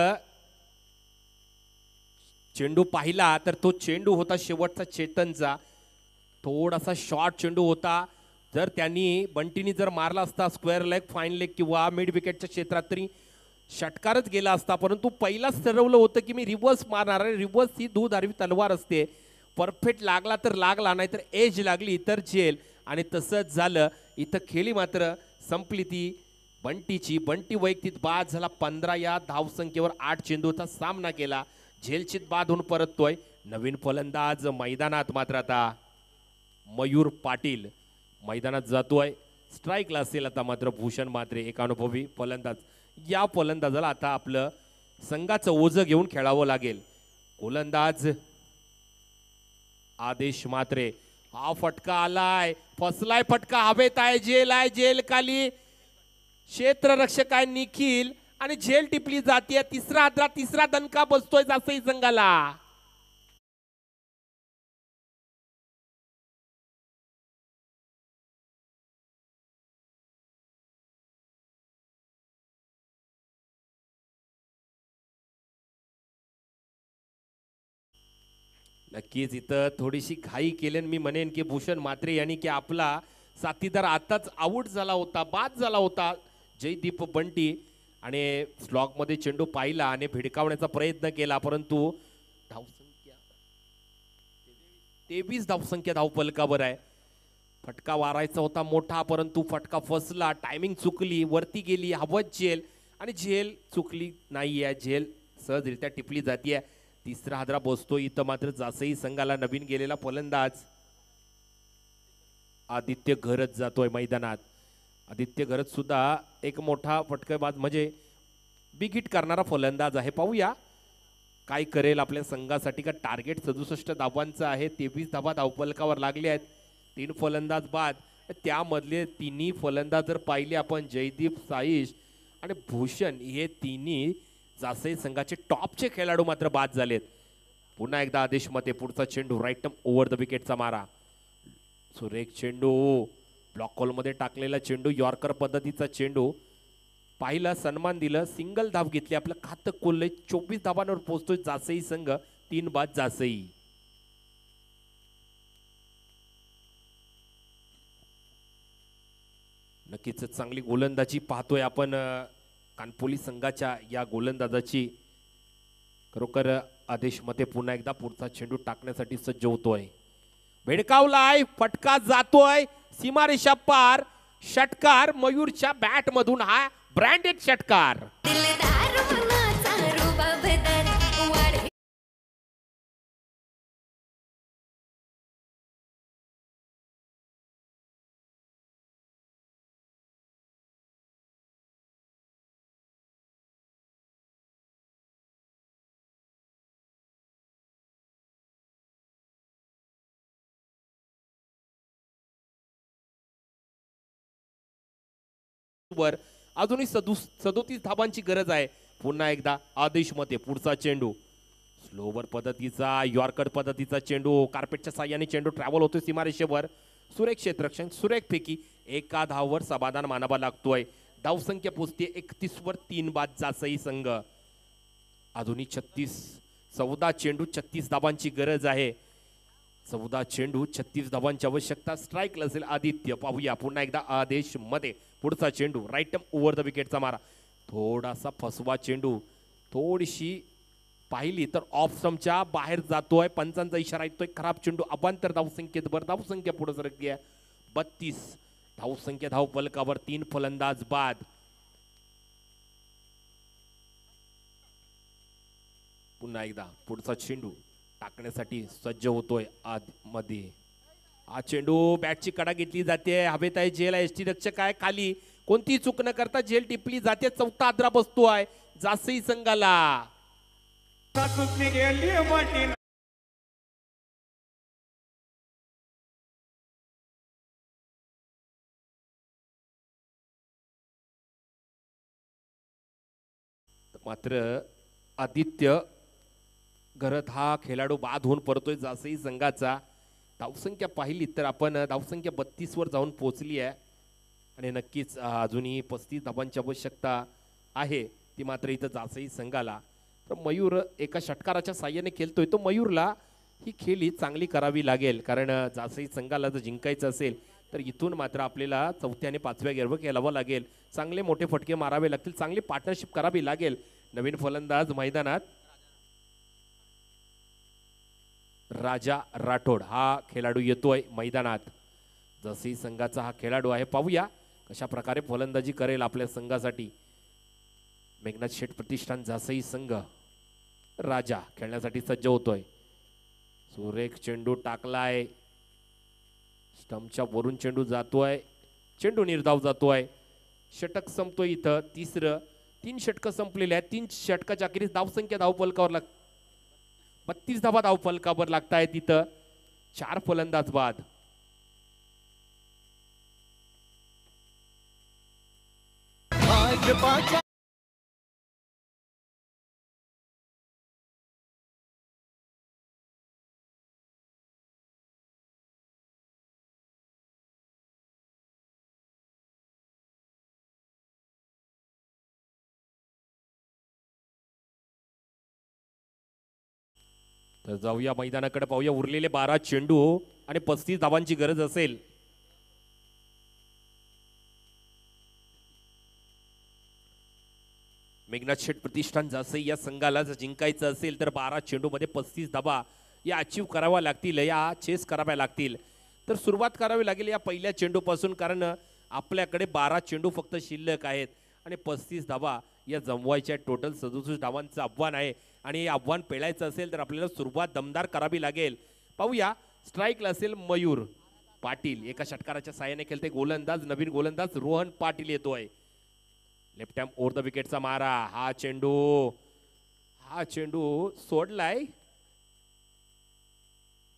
चेंडू पाहिला तर तो चेंडू होता शेवटचा चेतनचा, थोडासा शॉर्ट चेंडू होता. जर त्यांनी बंटीनी जर मारला असता स्क्वेअर लेग फाईन लेग किंवा मिड विकेटच्या क्षेत्रात तरी षटकारच गेला असता, परंतु पहिलाच ठरवलं होतं की मी रिव्हर्स मारणार आहे. रिव्हर्स ही दुधारवी तलवार असते, परफेक्ट लागला तर लागला, नाहीतर एज लागली तर जेल, आणि तसंच झालं. इथं खेळी मात्र संपली ती बंटीची. बंटी वैयक्तिक बाद झाला 15 या धावसंख्येवर 8 चेंडूचा सामना केला. झेलचित बाद होऊन परततोय. नवीन फलंदाज मैदानात मात्र आता मयूर पाटील मैदानात जातोय. स्ट्राईकला असेल आता मात्र भूषण म्हात्रे, एक अनुभवी फलंदाज. या फलंदाजाला आता आपलं संघाचं ओझं घेऊन खेळावं लागेल. गोलंदाज आदेश म्हात्रे, हा फटका आलाय, फसलाय फटका, हवेत आहे, जेल आहे, जेल खाली क्षेत्ररक्षक आहे निखिल आणि झेल टिपली जाते. तिसरा आद्रा, तिसरा दणका बसतोय जासई संघाला. नक्कीच इथं थोडीशी घाई केली मी म्हणेन की भूषण म्हात्रे यांनी, की आपला साथीदार आताच आऊट झाला होता, बाद झाला होता जयदीप बंटी, आणि स्लॉगमध्ये चेंडू पाहिला आणि भिडकावण्याचा प्रयत्न केला, परंतु धावसंख्या 23 धावसंख्या धावफलकावर आहे. फटका वारायचा होता मोठा, परंतु फटका फसला, टायमिंग चुकली, वरती गेली, हवत झेल आणि झेल चुकली नाहीये, झेल सहजरित्या टिपली जाते. तिसरा हादरा बसतो. इथं मात्र जासई संघाला नवीन गेलेला फलंदाज आदित्य घरत जातोय मैदानात. आदित्य घरत सुद्धा एक मोठा फटकेबाज म्हणजे बिग हिट करणारा फलंदाज आहे. पाहूया काय करेल आपल्या संघासाठी. का टार्गेट 67 धावांचं आहे, 23 धावा धावफलकावर लागले आहेत, 3 फलंदाज बाद. त्यामधले तिन्ही फलंदाज जर पाहिले आपण, जयदीप, साईश आणि भूषण, हे तिन्ही जासई संघाचे टॉपचे खेळाडू मात्र बाद झालेत. पुन्हा एकदा आदेश मते, पुढचा चेंडू राईट ओव्हर द विकेटचा मारा, सुरेख चेंडू, ब्लॉक कॉलमध्ये टाकलेला चेंडू, यॉर्कर पद्धतीचा चेंडू पाहिला, सन्मान दिलं, सिंगल धाव घेतली, आपलं खातं कोल्हे 24 धावांवर पोहोचतोय जासई संघ. 3 बाद जासई. नक्कीच चांगली गोलंदाजी पाहतोय आपण कानपोली संघाच्या या गोलंदाजाची. खरोखर आदेश मते पुन्हा एकदा पुढचा चेंडू टाकण्यासाठी सज्ज होतोय. भेडकावलाय, फटका जातोय सीमारेषा पार. षटकार मयूरच्या बॅट मधून, हा ब्रँडेड षटकार. वर अजूनही 37 धावांची गरज आहे. पुन्हा एकदा आदेश मते, पुढचा चेंडू, स्लोवर पद्धतीचा, यॉर्कर पद्धतीचा चेंडू, कार्पेटच्या साह्याने चेंडू ट्रॅव्हल होतोय सीमारेषेवर. सुरेख क्षेत्ररक्षण, सुरेख फेकी, एका धाववर समाधान मानावा लागतोय. धावसंख्या पोचते 31 वर. 3 बाद जासई संघ. अजूनही 14 चेंडू 36 धावांची गरज आहे. 14 चेंडू 36 धावांची आवश्यकता. स्ट्राईक असेल आदित्य. पाहूया पुन्हा एकदा आदेश मध्ये, पुढचा चेंडू राईट ओव्हर द विकेटचा मारा. थोडासा फसवा चेंडू, थोडीशी पाहिली तर ऑफ स्टंपच्या बाहेर जातोय. पंचांचा इशारा येतोय. खराब चेंडू, अबांतर धावसंख्येत भर. धावसंख्या पुढे सरकली आहे 32 धावसंख्या धावफलकावर. 3 फलंदाज बाद. पुन्हा एकदा पुढचा चेंडू टाकण्यासाठी सज्ज होतोय आत मध्ये. हा चेंडू बॅटची कडा घेतली जाते, हवेत आहे झेल, एस टी रक्षक आहे खाली, कोणती चूक न करता झेल टिपली जाते, चौथा आद्रा बसतोय जासई संघाला. मात्र आदित्य घरत हा खेळाडू बाद होऊन परतोय जासई संघाचा. धावसंख्या पाहिली तर आपण धावसंख्या 32 वर जाऊन पोहोचली आहे आणि नक्कीच अजूनही 35 धावांची आवश्यकता आहे, ती मात्र इथं जासई संघाला. तर मयूर एका षटकाराच्या साह्याने खेळतोय, तो मयूरला ही खेळी चांगली करावी लागेल, कारण जासई संघाला जर जिंकायचं असेल तर इथून मात्र आपल्याला चौथ्या आणि पाचव्या गेअरवर खेळावं लागेल, चांगले मोठे फटके मारावे लागतील, चांगली पार्टनरशिप करावी लागेल. नवीन फलंदाज मैदानात राजा राठोड हा खेळाडू येतोय मैदानात. जसई संघाचा हा खेळाडू आहे, पाहूया कशा प्रकारे फलंदाजी करेल आपल्या संघासाठी. मेघनाथ शेठ प्रतिष्ठान जासई संघ. राजा खेळण्यासाठी सज्ज होतोय, सुरेख चेंडू टाकलाय, स्टंपच्या वरून चेंडू जातोय, चेंडू निर्धाव जातोय, षटक संपतोय इथं तिसरं. 3 षटक संपलेले आहेत, 3 षटकाच्या अखेरीस धावसंख्या धावफलकावर 32 धावा धावफलकावर लागतायत तिथं, 4 फलंदाज बाद. तर जाऊया मैदानाकडे, पाहूया उरलेले 12 चेंडू आणि 35 धावांची गरज असेल. मेघनाथ शेठ प्रतिष्ठान जासई या संघाला जर जिंकायचं असेल तर 12 चेंडू मध्ये 35 धावा या अचीव कराव्या लागतील, या चेस कराव्या लागतील. तर सुरुवात करावी लागेल या पहिल्या चेंडूपासून, कारण आपल्याकडे 12 चेंडू फक्त शिल्लक आहेत आणि 35 धावा या जमवायच्या. टोटल 67 धावांचं आव्हान आहे आणि हे आव्हान पेलायचं असेल तर आपल्याला सुरुवात दमदार करावी लागेल. पाहूया स्ट्राईकला असेल मयूर पाटील, एका षटकाराच्या साहाय्याने खेळते गोलंदाज, नवीन गोलंदाज रोहन पाटील येतोय. लेफ्ट हँड ओव्हर द विकेटचा मारा, हा चेंडू सोडलाय.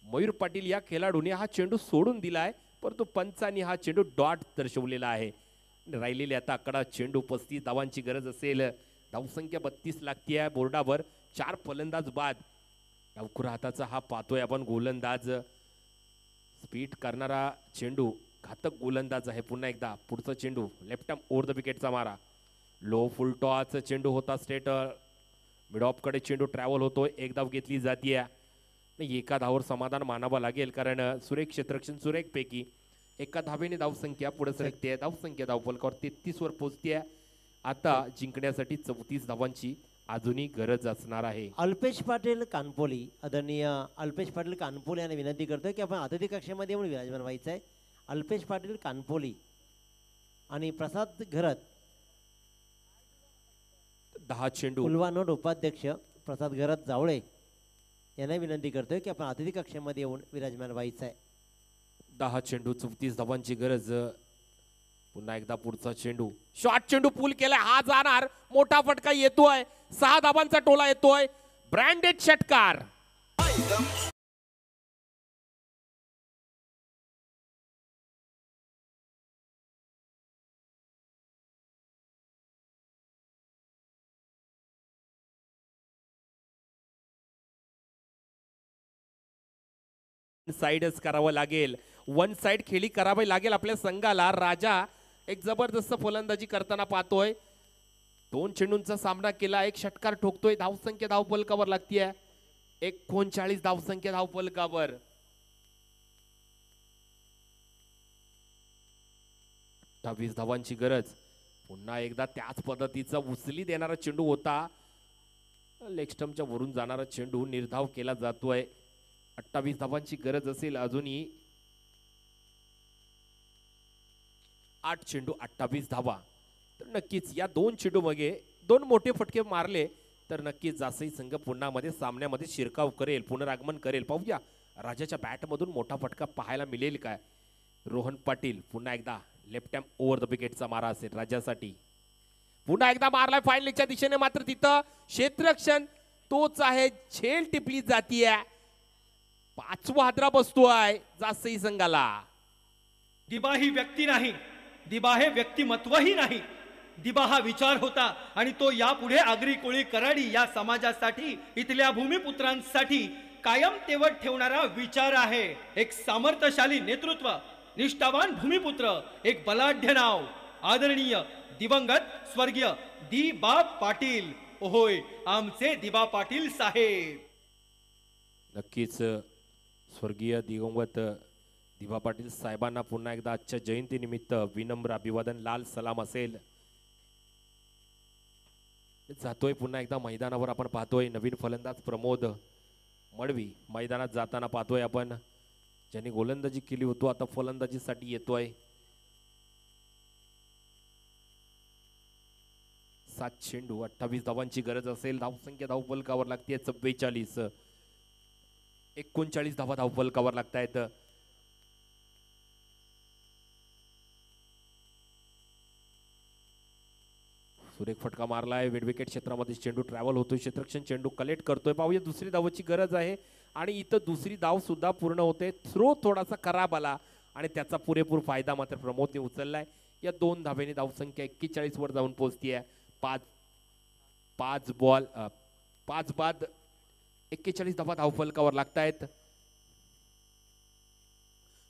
मयूर पाटील या खेळाडूने हा चेंडू सोडून दिलाय, परंतु पंचांनी हा चेंडू डॉट दर्शवलेला आहे. राहिलेले आता आकडा चेंडू, 35 धावांची गरज असेल, धावसंख्या 32 लागतीये बोर्डावर, 4 फलंदाज बाद. डावखुरा हाताचा हा पाहतोय आपण गोलंदाज, स्पीड करणारा चेंडू, घातक गोलंदाज आहे. पुन्हा एकदा पुढचा चेंडू, लेफ्ट आर्म ओव्हर द विकेटचा मारा, लो फुल टॉस चेंडू होता स्ट्रेट मिड ऑफ कडे चेंडू ट्रॅव्हल होतोय, एक धाव घेतली जातीये. नाही, एका धावावर समाधान मानावं लागेल, कारण सुरेख क्षेत्ररक्षण सुरेख पैकी एका धावेने धावसंख्या पुढे सरकते, धावसंख्या धावफलकावर 33 वर पोहोचते. आता जिंकण्यासाठी 34 धावांची अजूनही गरज असणार आहे. अल्पेश पाटील कानपोली, आदरणीय अल्पेश पाटील कानपोली यांना विनंती करतोय की आपण अतिथी कक्षेमध्ये येऊन विराजमान व्हायचं आहे. अल्पेश पाटील कानपोली आणि प्रसाद घरत, 10 चेंडू. उल्वानोड उपाध्यक्ष प्रसाद घरत जावळे यांना विनंती करतोय की आपण अतिथी कक्षेमध्ये येऊन विराजमान व्हायचं आहे. 10 चेंडू 34 धावांची गरज. पुन्हा एकदा पुढचा चेंडू, शॉर्ट चेंडू पूल केलाय, हा जाणार, मोठा फटका येतोय, 6 धावांचा टोला येतोय, ब्रँडेड षटकार. साइडच करावं लागेल, वन साइड खेळी करावी लागेल आपल्या संघाला. राजा एक जबरदस्त फलंदाजी करताना पाहतोय, 2 चेंडूंचा सामना केला, 1 षटकार ठोकतोय, धावसंख्या धावफलकावर लागतीये 39 धावसंख्या धावफलकावर. 28 धावांची गरज. पुन्हा एकदा त्याच पद्धतीचा उचली देणारा चेंडू होता, लेग स्टंपच्या वरून जाणारा चेंडू निर्धाव केला जातोय. 28 धावांची गरज असेल अजूनही. 8 चेंडू 28 धावा. तर नक्कीच या 2 चेंडू मागे 2 मोठे फटके मारले तर नक्कीच जासई संघ पुन्हा मध्ये सामन्यामध्ये शिरकाव करेल, पुनरागमन करेल. पाहूया राजाच्या बॅटमधून मोठा फटका पाहायला मिळेल काय. रोहन पाटील पुन्हा एकदा लेफ्ट हँड ओव्हर द विकेटचा मारा असेल राजासाठी. पुन्हा एकदा मारलाय फायनलच्या दिशेने, मात्र तिथं क्षेत्ररक्षण तोच आहे. झेल टिपली जातीये. 5वा हादरा बसतोय जासई संघाला. दिबा ही व्यक्ती नाही, दिबा हे व्यक्तिमत्वही नाही. दिबा हा विचार होता आणि तो यापुढे आगरी कोळी कराडी या समाजासाठी, इथल्या भूमिपुत्रांसाठी कायम तेवत ठेवणारा विचार आहे. एक सामर्थ्यशाली नेतृत्व, निष्ठावान भूमिपुत्र, एक बलाढ्य नाव, आदरणीय दिवंगत स्वर्गीय दिबा पाटील. होय, आमचे दिबा पाटील साहेब. नक्कीच स्वर्गीय दिवंगत दिबा पाटील साहेबांना पुन्हा एकदा आजच्या जयंतीनिमित्त विनम्र अभिवादन, लाल सलाम असेल. जातोय पुन्हा एकदा मैदानावर. आपण पाहतोय नवीन फलंदाज प्रमोद मडवी मैदानात जाताना पाहतोय आपण. ज्यांनी गोलंदाजी केली होती आता फलंदाजीसाठी येतोय. 7 चेंडू 28 धावांची गरज असेल. धावसंख्या धावफलकावर लागते 44. 39 धावा धावफलकावर लागतायत. सुरेख फटका मारलाय. मिड विकेट क्षेत्रामध्ये चेंडू ट्रॅव्हल होतोय. क्षेत्ररक्षण चेंडू कलेक्ट करतोय. पाहूया दुसरी धावाची गरज आहे आणि इथं दुसरी धाव सुद्धा पूर्ण होते. थ्रो थोडासा खराब आला आणि त्याचा पुरेपूर फायदा मात्र प्रमोदने उचललाय. या 2 धावेने धावसंख्या 41 वर जाऊन पोहोचतीये. 5 बाद 41 धावा धावफलकावर लागतायत.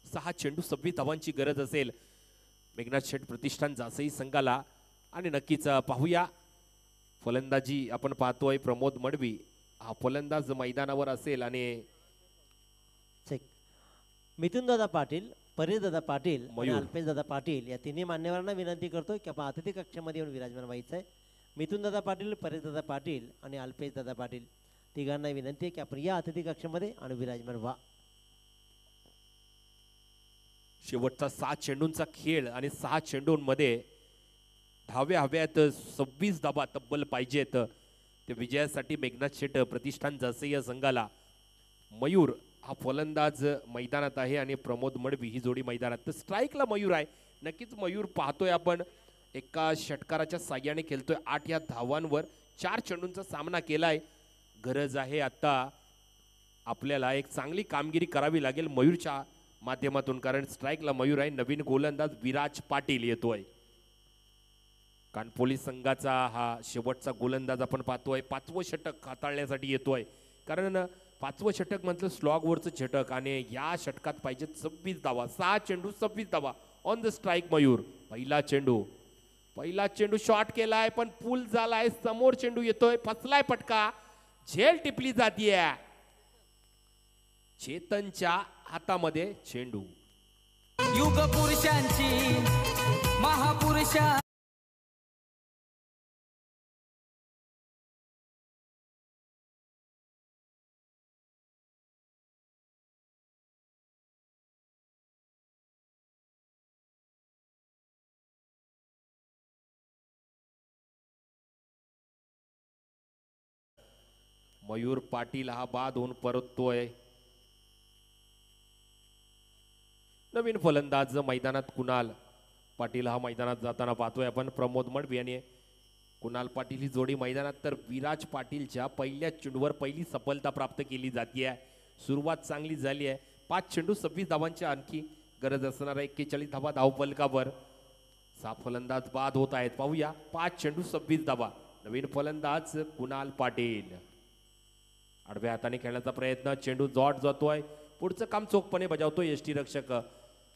6 चेंडू 26 धावांची गरज असेल मेघनाथ शेठ प्रतिष्ठान जासई संघाला. आणि नक्कीच पाहूया फलंदाजी आपण पाहतोय प्रमोद मडवी हा फलंदाज मैदानावर असेल. आणि मिथुन दादा पाटील, परेश दादा पाटील आणि मयूर. अल्पेश दादा पाटील या तिन्ही मान्यवरांना विनंती करतोय की आपण अतिथी कक्षामध्ये येऊन विराजमान व्हायचं आहे. मिथुन दादा पाटील, परेश दादा पाटील आणि अल्पेश दादा पाटील तिघांना विनंती आहे की आपण या अतिथी कक्षामध्ये आणि विराजमान व्हा. शेवटचा 6 चेंडूंचा खेळ आणि 6 चेंडूंमध्ये धाव्या हव्यात. 26 धावा तब्बल पाहिजेत ते विजयासाठी मेघनाथ शेठ प्रतिष्ठान जासई या संघाला. मयूर हा फलंदाज मैदानात आहे आणि प्रमोद मडवी ही जोडी मैदानात. तर स्ट्राईकला मयूर आहे. नक्कीच मयूर पाहतोय आपण एका षटकाराच्या साह्याने खेळतोय. 8 या धावांवर 4 चेंडूंचा सामना केलाय. गरज आहे आता आपल्याला एक चांगली कामगिरी करावी लागेल मयूरच्या माध्यमातून, कारण स्ट्राईकला मयूर आहे. नवीन गोलंदाज विराज पाटील येतोय. कानपोली संघाचा हा शेवटचा गोलंदाज आपण पाहतोय. 5वं षटक हाताळण्यासाठी येतोय, कारण 5वं षटक म्हटलं स्लॉगवरचं षटक आणि या षटकात पाहिजे 26 धावा. 6 चेंडू 26 धावा. On the strike Mayur. पहिला चेंडू शॉट केलाय पण पूल झालाय. समोर चेंडू येतोय, फसलाय फटका. झेल टिपली जातीये. चेतनच्या हातामध्ये चेंडू. युग पुरुषांची महापुरुषा मयूर पाटील हा बाद होऊन परततोय. नवीन फलंदाज मैदानात कुणाल पाटील हा मैदानात जाताना पाहतोय आपण. प्रमोद मडवी आणि कुणाल पाटील ही जोडी मैदानात. तर विराज पाटीलच्या पहिल्या चेंडूवर पहिली सफलता प्राप्त केली जाते. सुरुवात चांगली झाली आहे. 5 चेंडू 26 धावांची आणखी गरज असणार आहे. 41 धावा धावफलकावर. 6 फलंदाज बाद होत आहेत. पाहूया 5 चेंडू 26 धावा. नवीन फलंदाज कुणाल पाटील. आडव्या हाताने खेळण्याचा प्रयत्न. चेंडू जॉट जातोय. पुढचं काम चोखपणे बजावतोय यष्टीरक्षक.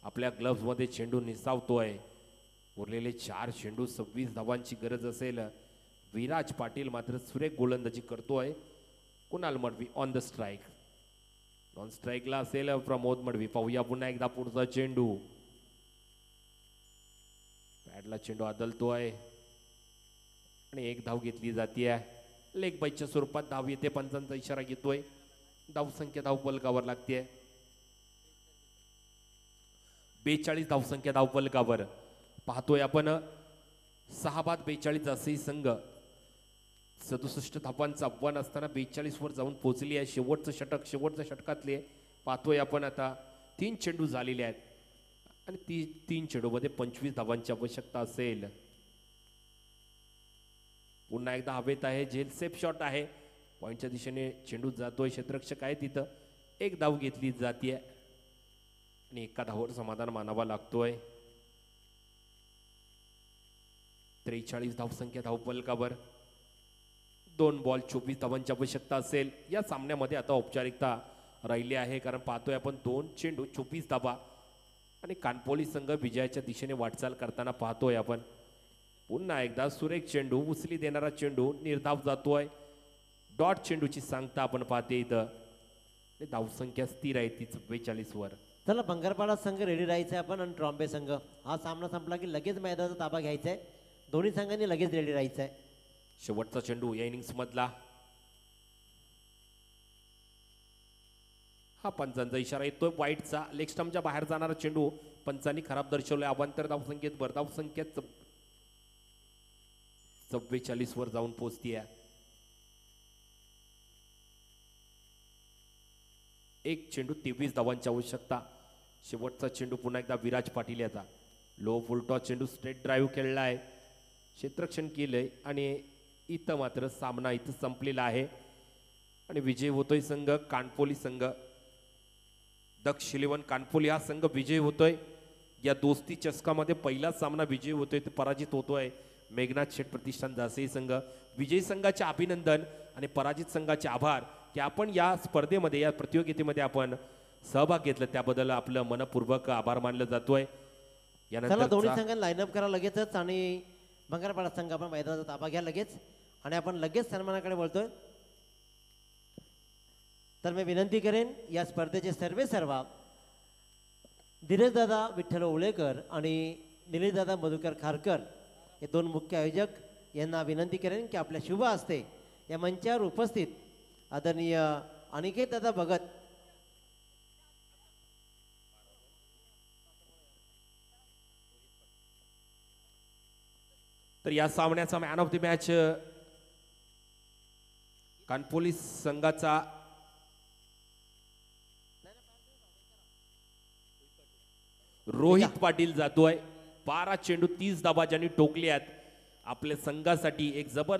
आपल्या ग्लव्स मध्ये चेंडू निसावतोय. उरलेले 4 चेंडू 26 धावांची गरज असेल. विराज पाटील मात्र सुरेख गोलंदाजी करतोय. Kunal Madvi on the strike. Non स्ट्राईकला असेल प्रमोद मडवी. पाहूया पुन्हा एकदा पुढचा चेंडू. पॅडला चेंडू आदलतोय आणि 1 धाव घेतली जाते. लेग बाईच्या स्वरूपात धाव येते. पंचांचा इशारा घेतोय. धावसंख्या धावफलकावर लागते. 42 धावसंख्या धावफलकावर पाहतोय आपण. 6 बाद 42 जासई संघ 67 धावांचा आव्हान असताना 42 वर जाऊन पोहोचली आहे. शेवटच्या षटकातले पाहतोय आपण आता 3 चेंडू झालेले आहेत आणि 3 चेंडूमध्ये 25 धावांची आवश्यकता असेल. पुन्हा एकदा हवेत आहे, झेल सेफ शॉट आहे, पॉइंटच्या दिशेने चेंडू जातोय, क्षेत्ररक्षक आहे तिथं, एक धाव घेतली जाते आणि एका धावावर समाधान मानावा लागतोय. 43 धावसंख्या धावफलकावर, 2 बॉल 24 धावांची आवश्यकता असेल. या सामन्यामध्ये आता औपचारिकता राहिली आहे, कारण पाहतोय आपण 2 चेंडू 24 धावा आणि कानपोली संघ विजयाच्या दिशेने वाटचाल करताना पाहतोय आपण. पुन्हा एकदा सुरेख चेंडू, उचली देणारा चेंडू, निर्धाव जातोय. डॉट चेंडूची सांगता आपण पाहते इथं. धावसंख्या स्थिर आहे ती 44 वर. चला बंगारपाडा संघ रेडी राहायचं आहे आपण आणि ट्रॉम्बे संघ. हा सामना संपला की लगेच मैदानाचा ताबा घ्यायचा आहे. दोन्ही संघांनी लगेच रेडी राहायचं आहे. शेवटचा चेंडू या इनिंग्स मधला. हा पंचांचा इशारा येतोय वाईटचा. लेग स्टंपच्या बाहेर जाणारा चेंडू पंचांनी खराब दर्शवलाय. अवांतर धावसंख्येत भर धावसंख्येत 44 वर जाऊन पोहोचतीये. एक चेंडू 23 धावांची आवश्यकता. शेवटचा चेंडू पुन्हा एकदा विराज पाटील याचा. लो फुलटॉ चेंडू स्ट्रेट ड्राईव्ह केलेला आहे, क्षेत्ररक्षण केलंय आणि इथं मात्र सामना इथं संपलेला आहे आणि विजय होतोय संघ कानपोली संघ. दक्ष 11 कानपोली हा संघ विजय होतोय. या दोस्ती चषकामध्ये पहिला सामना विजय होतोय, ते पराजित होतोय मेघनाथ शेठ प्रतिष्ठान जासई संघ. विजयी संघाचे अभिनंदन आणि पराजित संघाचे आभार की आपण या स्पर्धेमध्ये, या प्रतियोगितेमध्ये आपण सहभाग घेतला, त्याबद्दल आपलं मनपूर्वक आभार मानलं जातोय. चला दोन्ही संघांना लाईनअप करा लगेचच आणि बंगारपाडा संघ आपण मैदानाचा ताबा घ्या लगेच आणि आपण लगेच सन्मानाकडे बोलतोय. तर मी विनंती करेन या स्पर्धेचे सर्व धीरजदादा विठ्ठल ओवळेकर आणि निलेशदादा मधुकर खारकर हे 2 मुख्य आयोजक यांना विनंती करेन की आपल्या शुभ हस्ते या मंचावर उपस्थित आदरणीय अनिकेत दादा भगत तर या सामन्याचा man of the match Kanpoli संघाचा रोहित पाटील जातोय. 12 चेंडू 30 धावा ज्यांनी ठोकले आहेत आपल्या संघासाठी. एक जबर